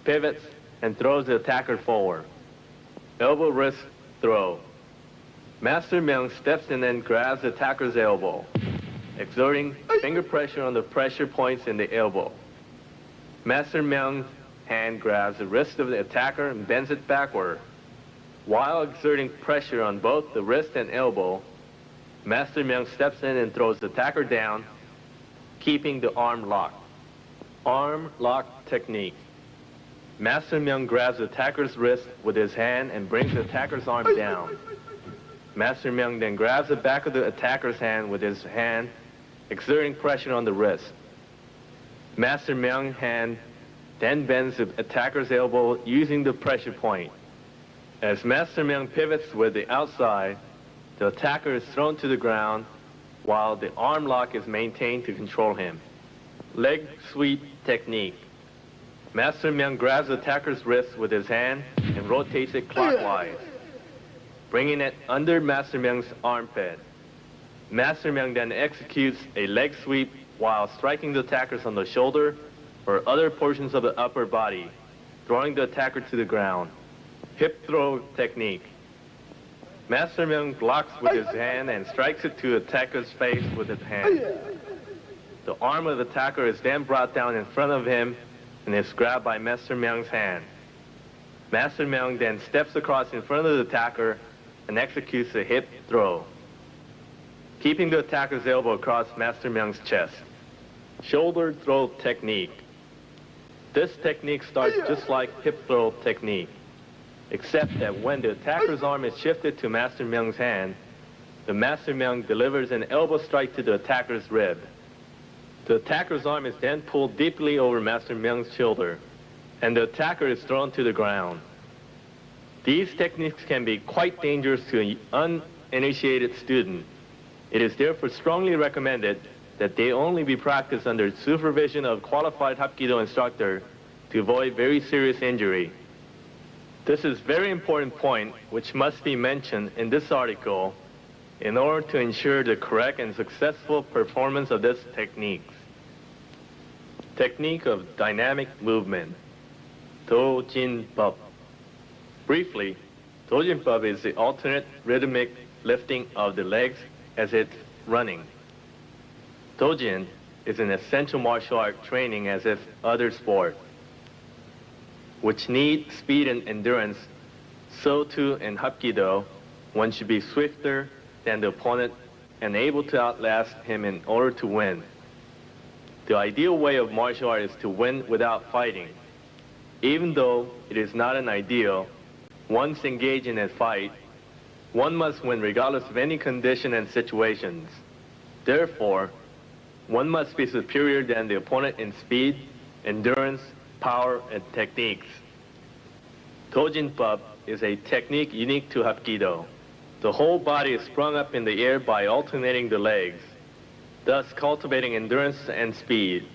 pivots, and throws the attacker forward. Elbow wrist throw. Master Mung steps in and grabs the attacker's elbow, exerting finger pressure on the pressure points in the elbow. Master Mung's hand grabs the wrist of the attacker and bends it backward. While exerting pressure on both the wrist and elbow, Master Mung steps in and throws the attacker down, keeping the arm locked. Arm lock technique. Master Mung grabs the attacker's wrist with his hand and brings the attacker's arm down. Master Mung then grabs the back of the attacker's hand with his hand, exerting pressure on the wrist. Master Mung's hand then bends the attacker's elbow using the pressure point. As Master Mung pivots with the outside, the attacker is thrown to the ground while the arm lock is maintained to control him. Leg sweep technique. Master Mung grabs the attacker's wrist with his hand and rotates it clockwise, bringing it under Master Mung's armpit. Master Mung then executes a leg sweep while striking the attackers on the shoulder or other portions of the upper body, throwing the attacker to the ground. Hip throw technique. Master Mung blocks with his hand and strikes it to the attacker's face with his hand. The arm of the attacker is then brought down in front of him and is grabbed by Master Mung's hand. Master Mung then steps across in front of the attacker and executes a hip throw, keeping the attacker's elbow across Master Mung's chest. Shoulder throw technique. This technique starts just like hip throw technique, except that when the attacker's arm is shifted to Master Mung's hand, the Master Mung delivers an elbow strike to the attacker's rib. The attacker's arm is then pulled deeply over Master Mung's shoulder, and the attacker is thrown to the ground. These techniques can be quite dangerous to an uninitiated student. It is therefore strongly recommended that they only be practiced under supervision of qualified Hapkido instructor to avoid very serious injury. This is a very important point which must be mentioned in this article in order to ensure the correct and successful performance of this techniques. Technique of dynamic movement, Do-Jin-Bub. Briefly, Do-Jin-Bub is the alternate rhythmic lifting of the legs as it's running. Do-Jin is an essential martial art training as if other sport, which need speed and endurance. So too in Hapkido, one should be swifter than the opponent and able to outlast him in order to win. The ideal way of martial art is to win without fighting. Even though it is not an ideal, once engaged in a fight, one must win regardless of any condition and situations. Therefore, one must be superior than the opponent in speed, endurance, power, and techniques. Do-Jin-Bub is a technique unique to Hapkido. The whole body is sprung up in the air by alternating the legs, thus cultivating endurance and speed.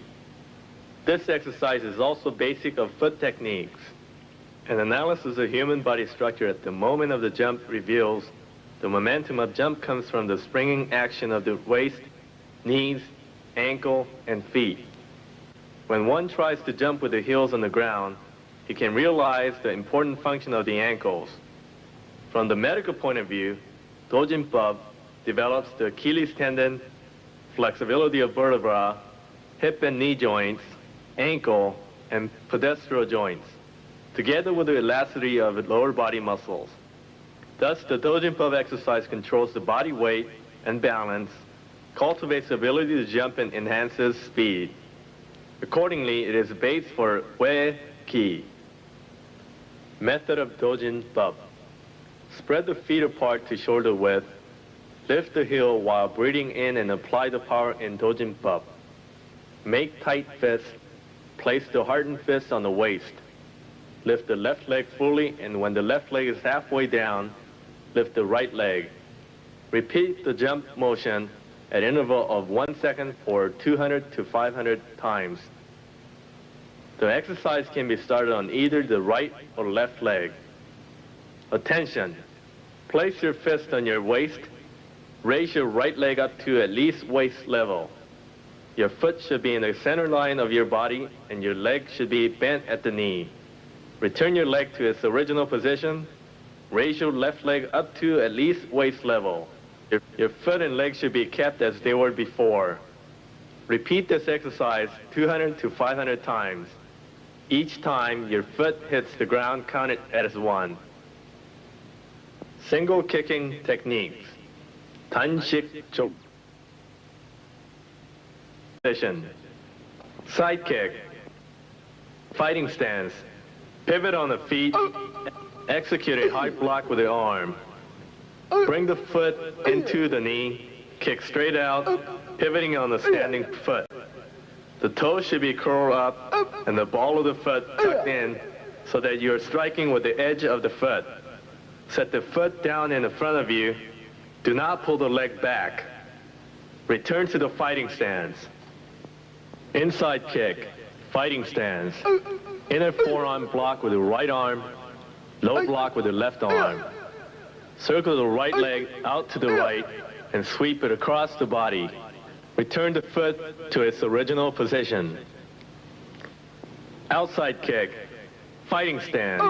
This exercise is also basic of foot techniques. An analysis of human body structure at the moment of the jump reveals the momentum of jump comes from the springing action of the waist, knees, ankle, and feet. When one tries to jump with the heels on the ground, he can realize the important function of the ankles. From the medical point of view, Do-Jin-Bub develops the Achilles tendon, flexibility of vertebra, hip and knee joints, ankle, and posteroid joints, together with the elasticity of the lower body muscles. Thus, the Do-Jin-Bub exercise controls the body weight and balance, cultivates the ability to jump and enhances speed. Accordingly, it is a base for Wei-Ki. Method of Do-Jin-Bub. Spread the feet apart to shoulder width. Lift the heel while breathing in and apply the power in Do-Jin-Bub. Make tight fists. Place the hardened fist on the waist. Lift the left leg fully, and when the left leg is halfway down, lift the right leg. Repeat the jump motion at interval of 1 second for 200 to 500 times. The exercise can be started on either the right or left leg. Attention! Place your fist on your waist. Raise your right leg up to at least waist level. Your foot should be in the center line of your body, and your leg should be bent at the knee. Return your leg to its original position. Raise your left leg up to at least waist level. Your foot and leg should be kept as they were before. Repeat this exercise 200 to 500 times. Each time your foot hits the ground, count it as 1. Single kicking techniques. Kwang Shik Mung. Position. Side kick. Fighting stance. Pivot on the feet. Execute a high block with the arm. Bring the foot into the knee. Kick straight out, pivoting on the standing foot. The toes should be curled up and the ball of the foot tucked in so that you're striking with the edge of the foot. Set the foot down in the front of you. Do not pull the leg back. Return to the fighting stance. Inside kick, fighting stance. Inner forearm block with the right arm, low block with the left arm. Circle the right leg out to the right and sweep it across the body. Return the foot to its original position. Outside kick, fighting stance.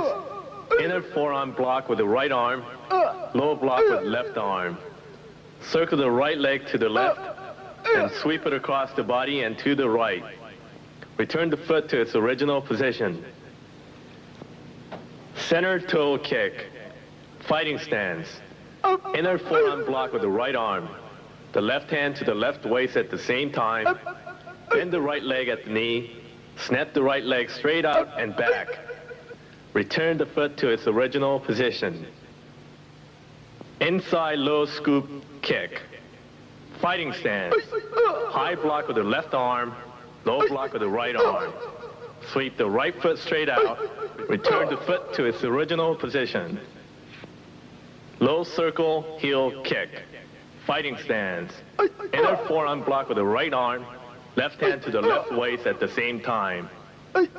Inner forearm block with the right arm, low block with left arm. Circle the right leg to the left and sweep it across the body and to the right. Return the foot to its original position. Center toe kick, fighting stance. Inner forearm block with the right arm. The left hand to the left waist at the same time. Bend the right leg at the knee. Snap the right leg straight out and back. Return the foot to its original position. Inside low scoop kick, fighting stance. High block with the left arm, low block with the right arm. Sweep the right foot straight out. Return the foot to its original position. Low circle heel kick, fighting stance. Inner forearm block with the right arm, left hand to the left waist at the same time.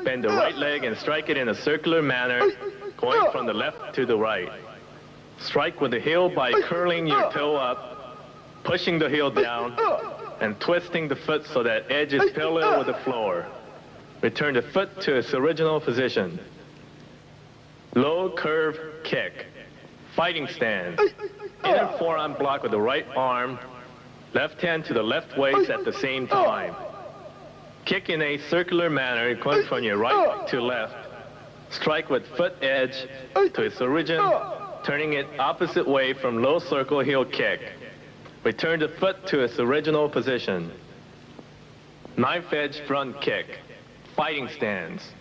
Bend the right leg and strike it in a circular manner, going from the left to the right. Strike with the heel by curling your toe up, pushing the heel down, and twisting the foot so that edge is parallel with the floor. Return the foot to its original position. Low curve kick, fighting stance. Inner forearm block with the right arm, left hand to the left waist at the same time. Kick in a circular manner, going from your right to left. Strike with foot edge to its origin, turning it opposite way from low circle heel kick. Return the foot to its original position. Knife edge front kick, fighting stance.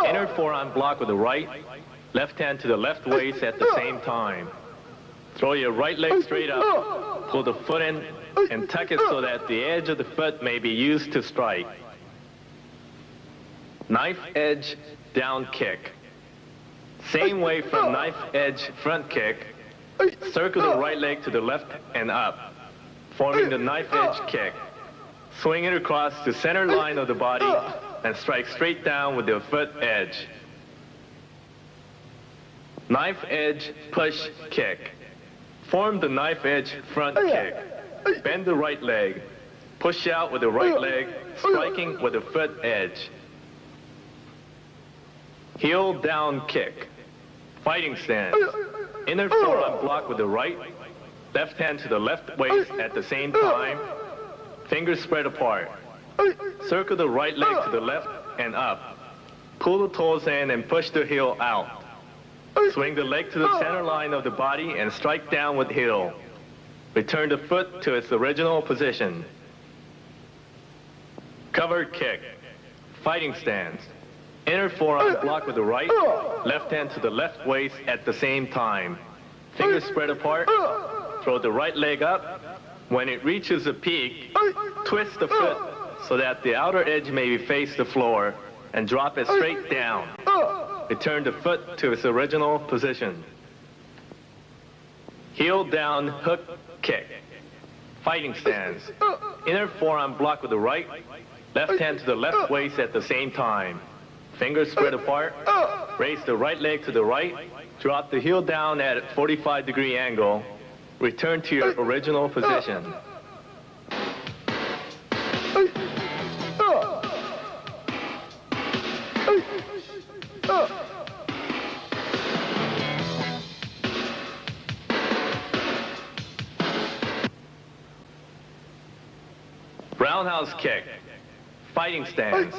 Inner forearm block with the right, left hand to the left waist at the same time. Throw your right leg straight up, pull the foot in, and tuck it so that the edge of the foot may be used to strike. Knife edge down kick. Same way from knife edge front kick, circle the right leg to the left and up, forming the knife edge kick. Swing it across the center line of the body and strike straight down with the foot edge. Knife edge push kick. Form the knife edge front kick. Bend the right leg. Push out with the right leg, striking with the foot edge. Heel down kick, fighting stance. Inner forearm block with the right, left hand to the left waist at the same time. Fingers spread apart. Circle the right leg to the left and up. Pull the toes in and push the heel out. Swing the leg to the center line of the body and strike down with heel. Return the foot to its original position. Cover kick, fighting stance. Inner forearm block with the right, left hand to the left waist at the same time. Fingers spread apart. Throw the right leg up. When it reaches the peak, twist the foot so that the outer edge may face the floor and drop it straight down. Return the foot to its original position. Heel down hook kick, fighting stance. Inner forearm block with the right, left hand to the left waist at the same time. Fingers spread apart. Raise the right leg to the right. Drop the heel down at a 45-degree angle. Return to your original position. Roundhouse kick, fighting stance.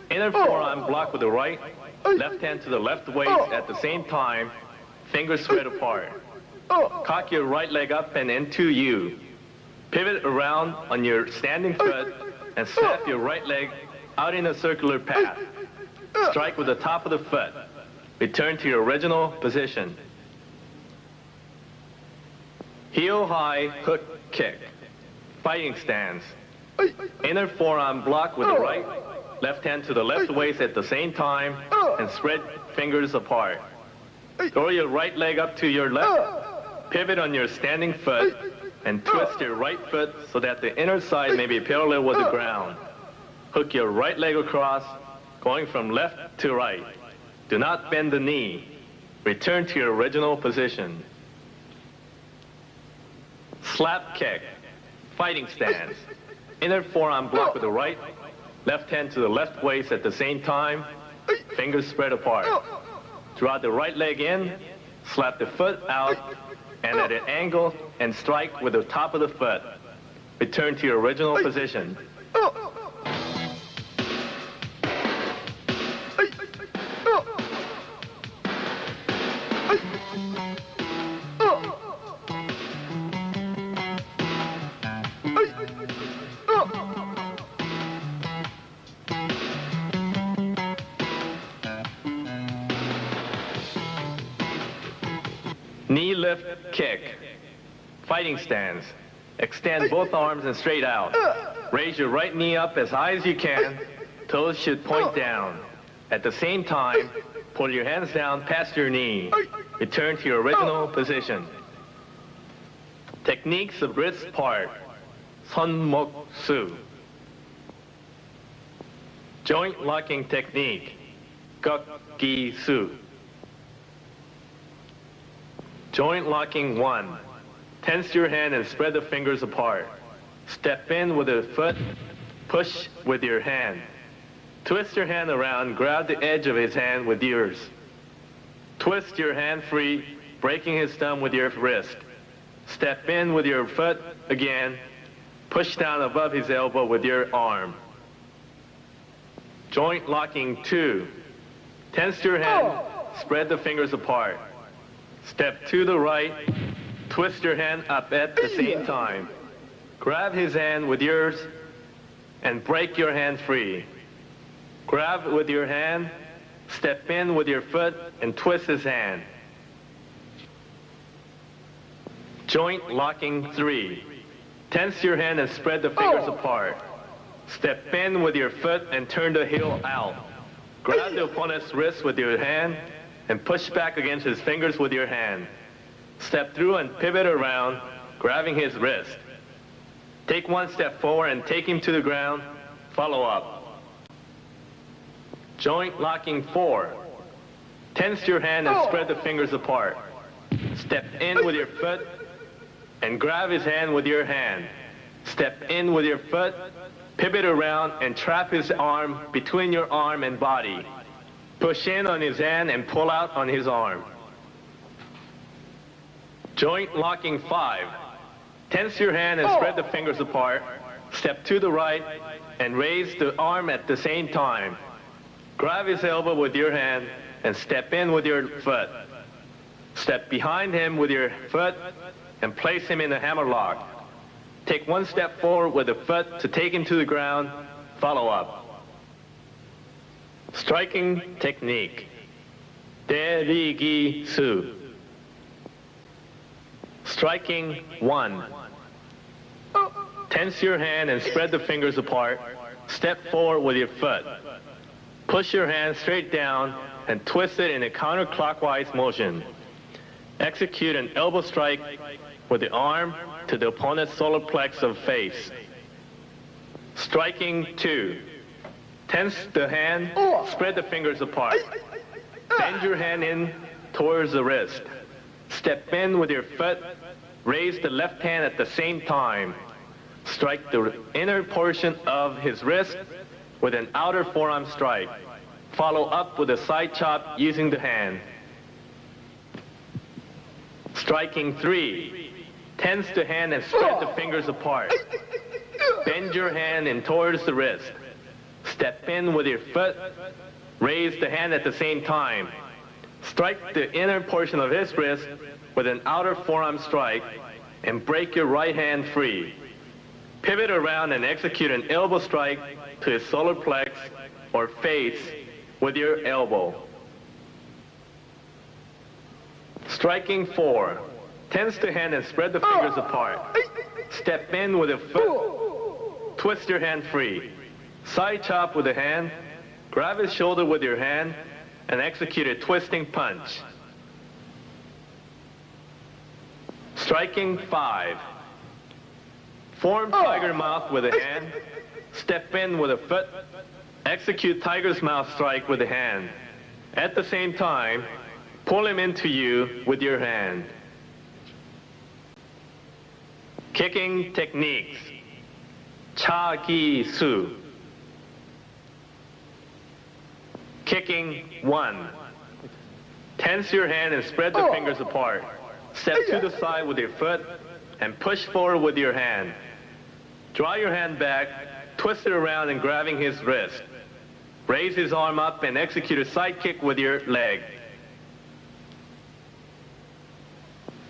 Inner forearm block with the right, left hand to the left waist at the same time, fingers spread apart. Cock your right leg up and into you. Pivot around on your standing foot and snap your right leg out in a circular path. Strike with the top of the foot. Return to your original position. Heel high hook kick. Fighting stance. Inner forearm block with the right, left hand to the left waist at the same time, and spread fingers apart. Throw your right leg up to your left, pivot on your standing foot, and twist your right foot so that the inner side may be parallel with the ground. Hook your right leg across, going from left to right. Do not bend the knee. Return to your original position. Slap kick. Fighting stance. Inner forearm block with the right, left hand to the left waist at the same time, fingers spread apart. Draw the right leg in, slap the foot out, and at an angle, and strike with the top of the foot. Return to your original position. Knee lift kick. Fighting stance. Extend both arms and straight out. Raise your right knee up as high as you can. Toes should point down. At the same time, pull your hands down past your knee. Return to your original position. Techniques of wrist part. Sonmoksu. Joint locking technique. Gokgisu. Joint locking 1. Tense your hand and spread the fingers apart. Step in with the foot, push with your hand. Twist your hand around, grab the edge of his hand with yours. Twist your hand free, breaking his thumb with your wrist. Step in with your foot again, push down above his elbow with your arm. Joint locking 2. Tense your hand, spread the fingers apart. Step to the right, twist your hand up at the same time. Grab his hand with yours and break your hand free. Grab with your hand, step in with your foot and twist his hand. Joint locking 3. Tense your hand and spread the fingers apart. Step in with your foot and turn the heel out. Grab the opponent's wrist with your hand and push back against his fingers with your hand. Step through and pivot around, grabbing his wrist. Take one step forward and take him to the ground. Follow up. Joint locking 4. Tense your hand and spread the fingers apart. Step in with your foot and grab his hand with your hand. Step in with your foot, pivot around and trap his arm between your arm and body. Push in on his hand and pull out on his arm. Joint locking 5. Tense your hand and spread the fingers apart. Step to the right and raise the arm at the same time. Grab his elbow with your hand and step in with your foot. Step behind him with your foot and place him in a hammer lock. Take one step forward with the foot to take him to the ground. Follow up. Striking technique. Derigisu. Striking 1. Tense your hand and spread the fingers apart. Step forward with your foot. Push your hand straight down and twist it in a counterclockwise motion. Execute an elbow strike with the arm to the opponent's solar plex of face. Striking 2. Tense the hand, spread the fingers apart. Bend your hand in towards the wrist. Step in with your foot, raise the left hand at the same time. Strike the inner portion of his wrist with an outer forearm strike. Follow up with a side chop using the hand. Striking 3. Tense the hand and spread the fingers apart. Bend your hand in towards the wrist. Step in with your foot, raise the hand at the same time. Strike the inner portion of his wrist with an outer forearm strike and break your right hand free. Pivot around and execute an elbow strike to his solar plex or face with your elbow. Striking 4. Tense the hand and spread the fingers apart. Step in with a foot. Twist your hand free. Side chop with the hand. Grab his shoulder with your hand and execute a twisting punch. Striking 5. Form tiger mouth with a hand. Step in with a foot. Execute tiger's mouth strike with the hand. At the same time, pull him into you with your hand. Kicking techniques. Cha-gi-su. Kicking 1. Tense your hand and spread the fingers apart. Step to the side with your foot and push forward with your hand. Draw your hand back, twist it around and grabbing his wrist. Raise his arm up and execute a side kick with your leg.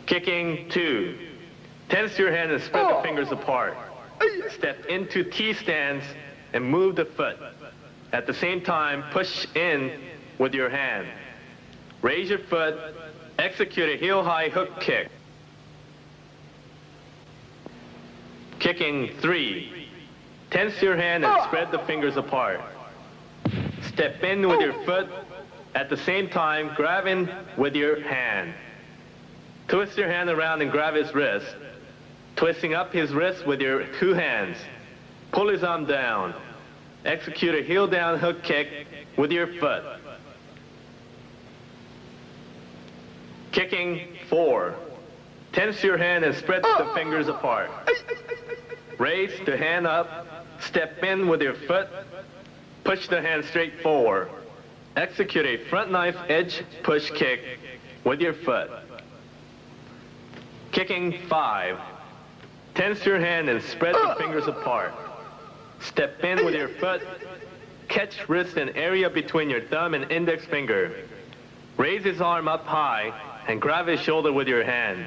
Kicking 2. Tense your hand and spread the fingers apart. Step into T-stance and move the foot. At the same time, push in with your hand. Raise your foot, execute a heel-high hook kick. Kicking 3. Tense your hand and spread the fingers apart. Step in with your foot. At the same time, grab in with your hand. Twist your hand around and grab his wrist. Twisting up his wrist with your 2 hands. Pull his arm down. Execute a heel down hook kick with your foot. Kicking 4. Tense your hand and spread the fingers apart. Raise the hand up. Step in with your foot. Push the hand straight forward. Execute a front knife edge push kick with your foot. Kicking 5. Tense your hand and spread the fingers apart. Step in with your foot. Catch wrist and area between your thumb and index finger. Raise his arm up high and grab his shoulder with your hand.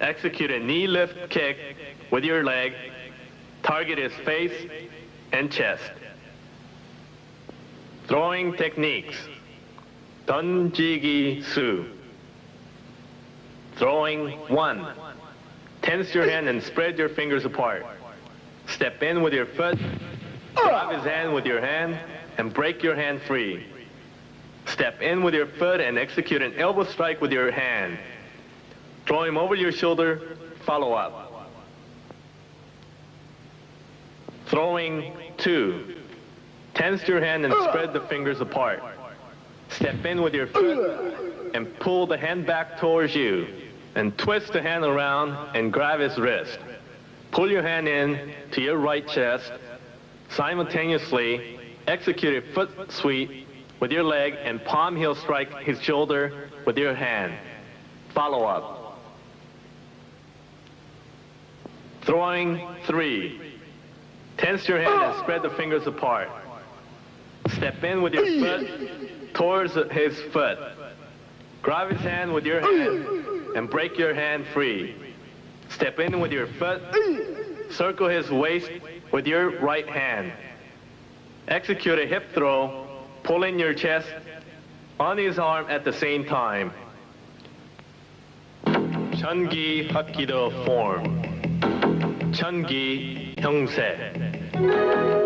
Execute a knee lift kick with your leg. Target his face and chest. Throwing techniques. Donjigi-su. Throwing 1. Tense your hand and spread your fingers apart. Step in with your foot. Grab his hand with your hand and break your hand free. Step in with your foot and execute an elbow strike with your hand. Throw him over your shoulder. Follow up. Throwing 2. Tense your hand and spread the fingers apart. Step in with your foot and pull the hand back towards you. And twist the hand around and grab his wrist. Pull your hand in to your right chest. Simultaneously, execute a foot sweep with your leg and palm heel strike his shoulder with your hand. Follow up. Throwing 3. Tense your hand and spread the fingers apart. Step in with your foot towards his foot. Grab his hand with your hand and break your hand free. Step in with your foot. Circle his waist with your right hand. Execute a hip throw. Pull in your chest on his arm at the same time. Chungi Hapkido form. Chungi Hyungse.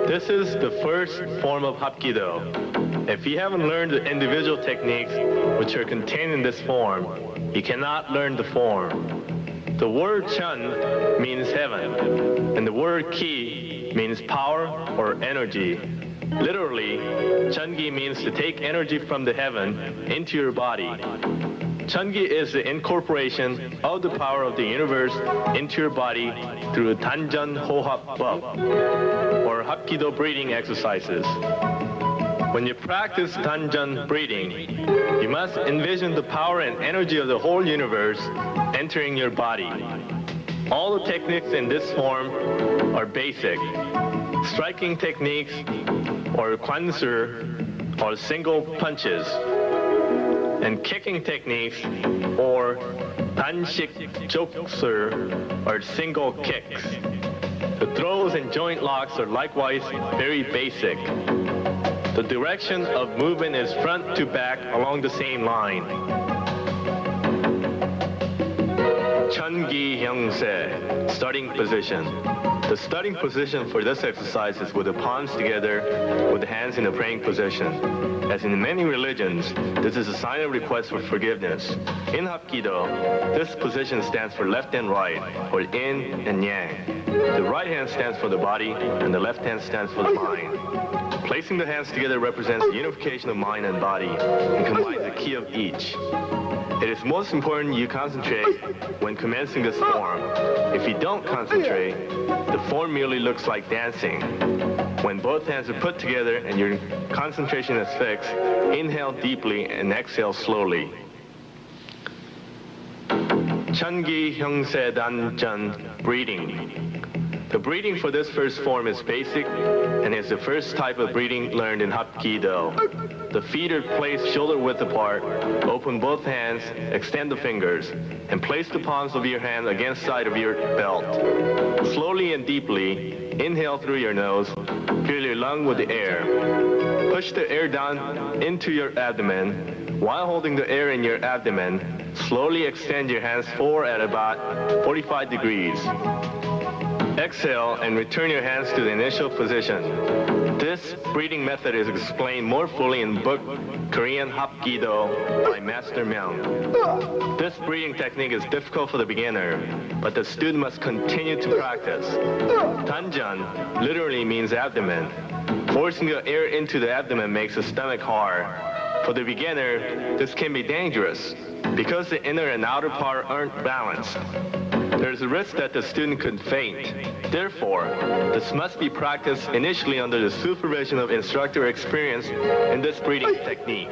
This is the first form of Hapkido. If you haven't learned the individual techniques which are contained in this form, you cannot learn the form. The word Chun means heaven, and the word Ki means power or energy. Literally, Chungi means to take energy from the heaven into your body. Chungi is the incorporation of the power of the universe into your body through Danjan Hohap or Hapkido breathing exercises. When you practice Danjan breathing, you must envision the power and energy of the whole universe entering your body. All the techniques in this form are basic. Striking techniques or kwansu or single punches. And kicking techniques or 단식 joksu or single kicks. The throws and joint locks are likewise very basic. The direction of movement is front to back along the same line. Chungi Hyungse, starting position. The starting position for this exercise is with the palms together, with the hands in a praying position. As in many religions, this is a sign of request for forgiveness. In Hapkido, this position stands for left and right, or yin and yang. The right hand stands for the body, and the left hand stands for the mind. Placing the hands together represents the unification of mind and body, and combines the ki of each. It is most important you concentrate when commencing this form. If you don't concentrate, the form merely looks like dancing. When both hands are put together and your concentration is fixed, inhale deeply and exhale slowly. Chungi Hyungse Dan Jan, breathing. The breathing for this first form is basic and is the first type of breathing learned in Hapkido. The feet are placed shoulder width apart, open both hands, extend the fingers, and place the palms of your hand against the side of your belt. Slowly and deeply, inhale through your nose, fill your lung with the air. Push the air down into your abdomen. While holding the air in your abdomen, slowly extend your hands forward at about 45 degrees. Exhale and return your hands to the initial position. This breathing method is explained more fully in book Korean Hapkido by Master Myung. This breathing technique is difficult for the beginner, but the student must continue to practice. Danjan literally means abdomen. Forcing the air into the abdomen makes the stomach hard. For the beginner, this can be dangerous because the inner and outer part aren't balanced. There's a risk that the student could faint. Therefore, this must be practiced initially under the supervision of instructor experienced in this breathing technique.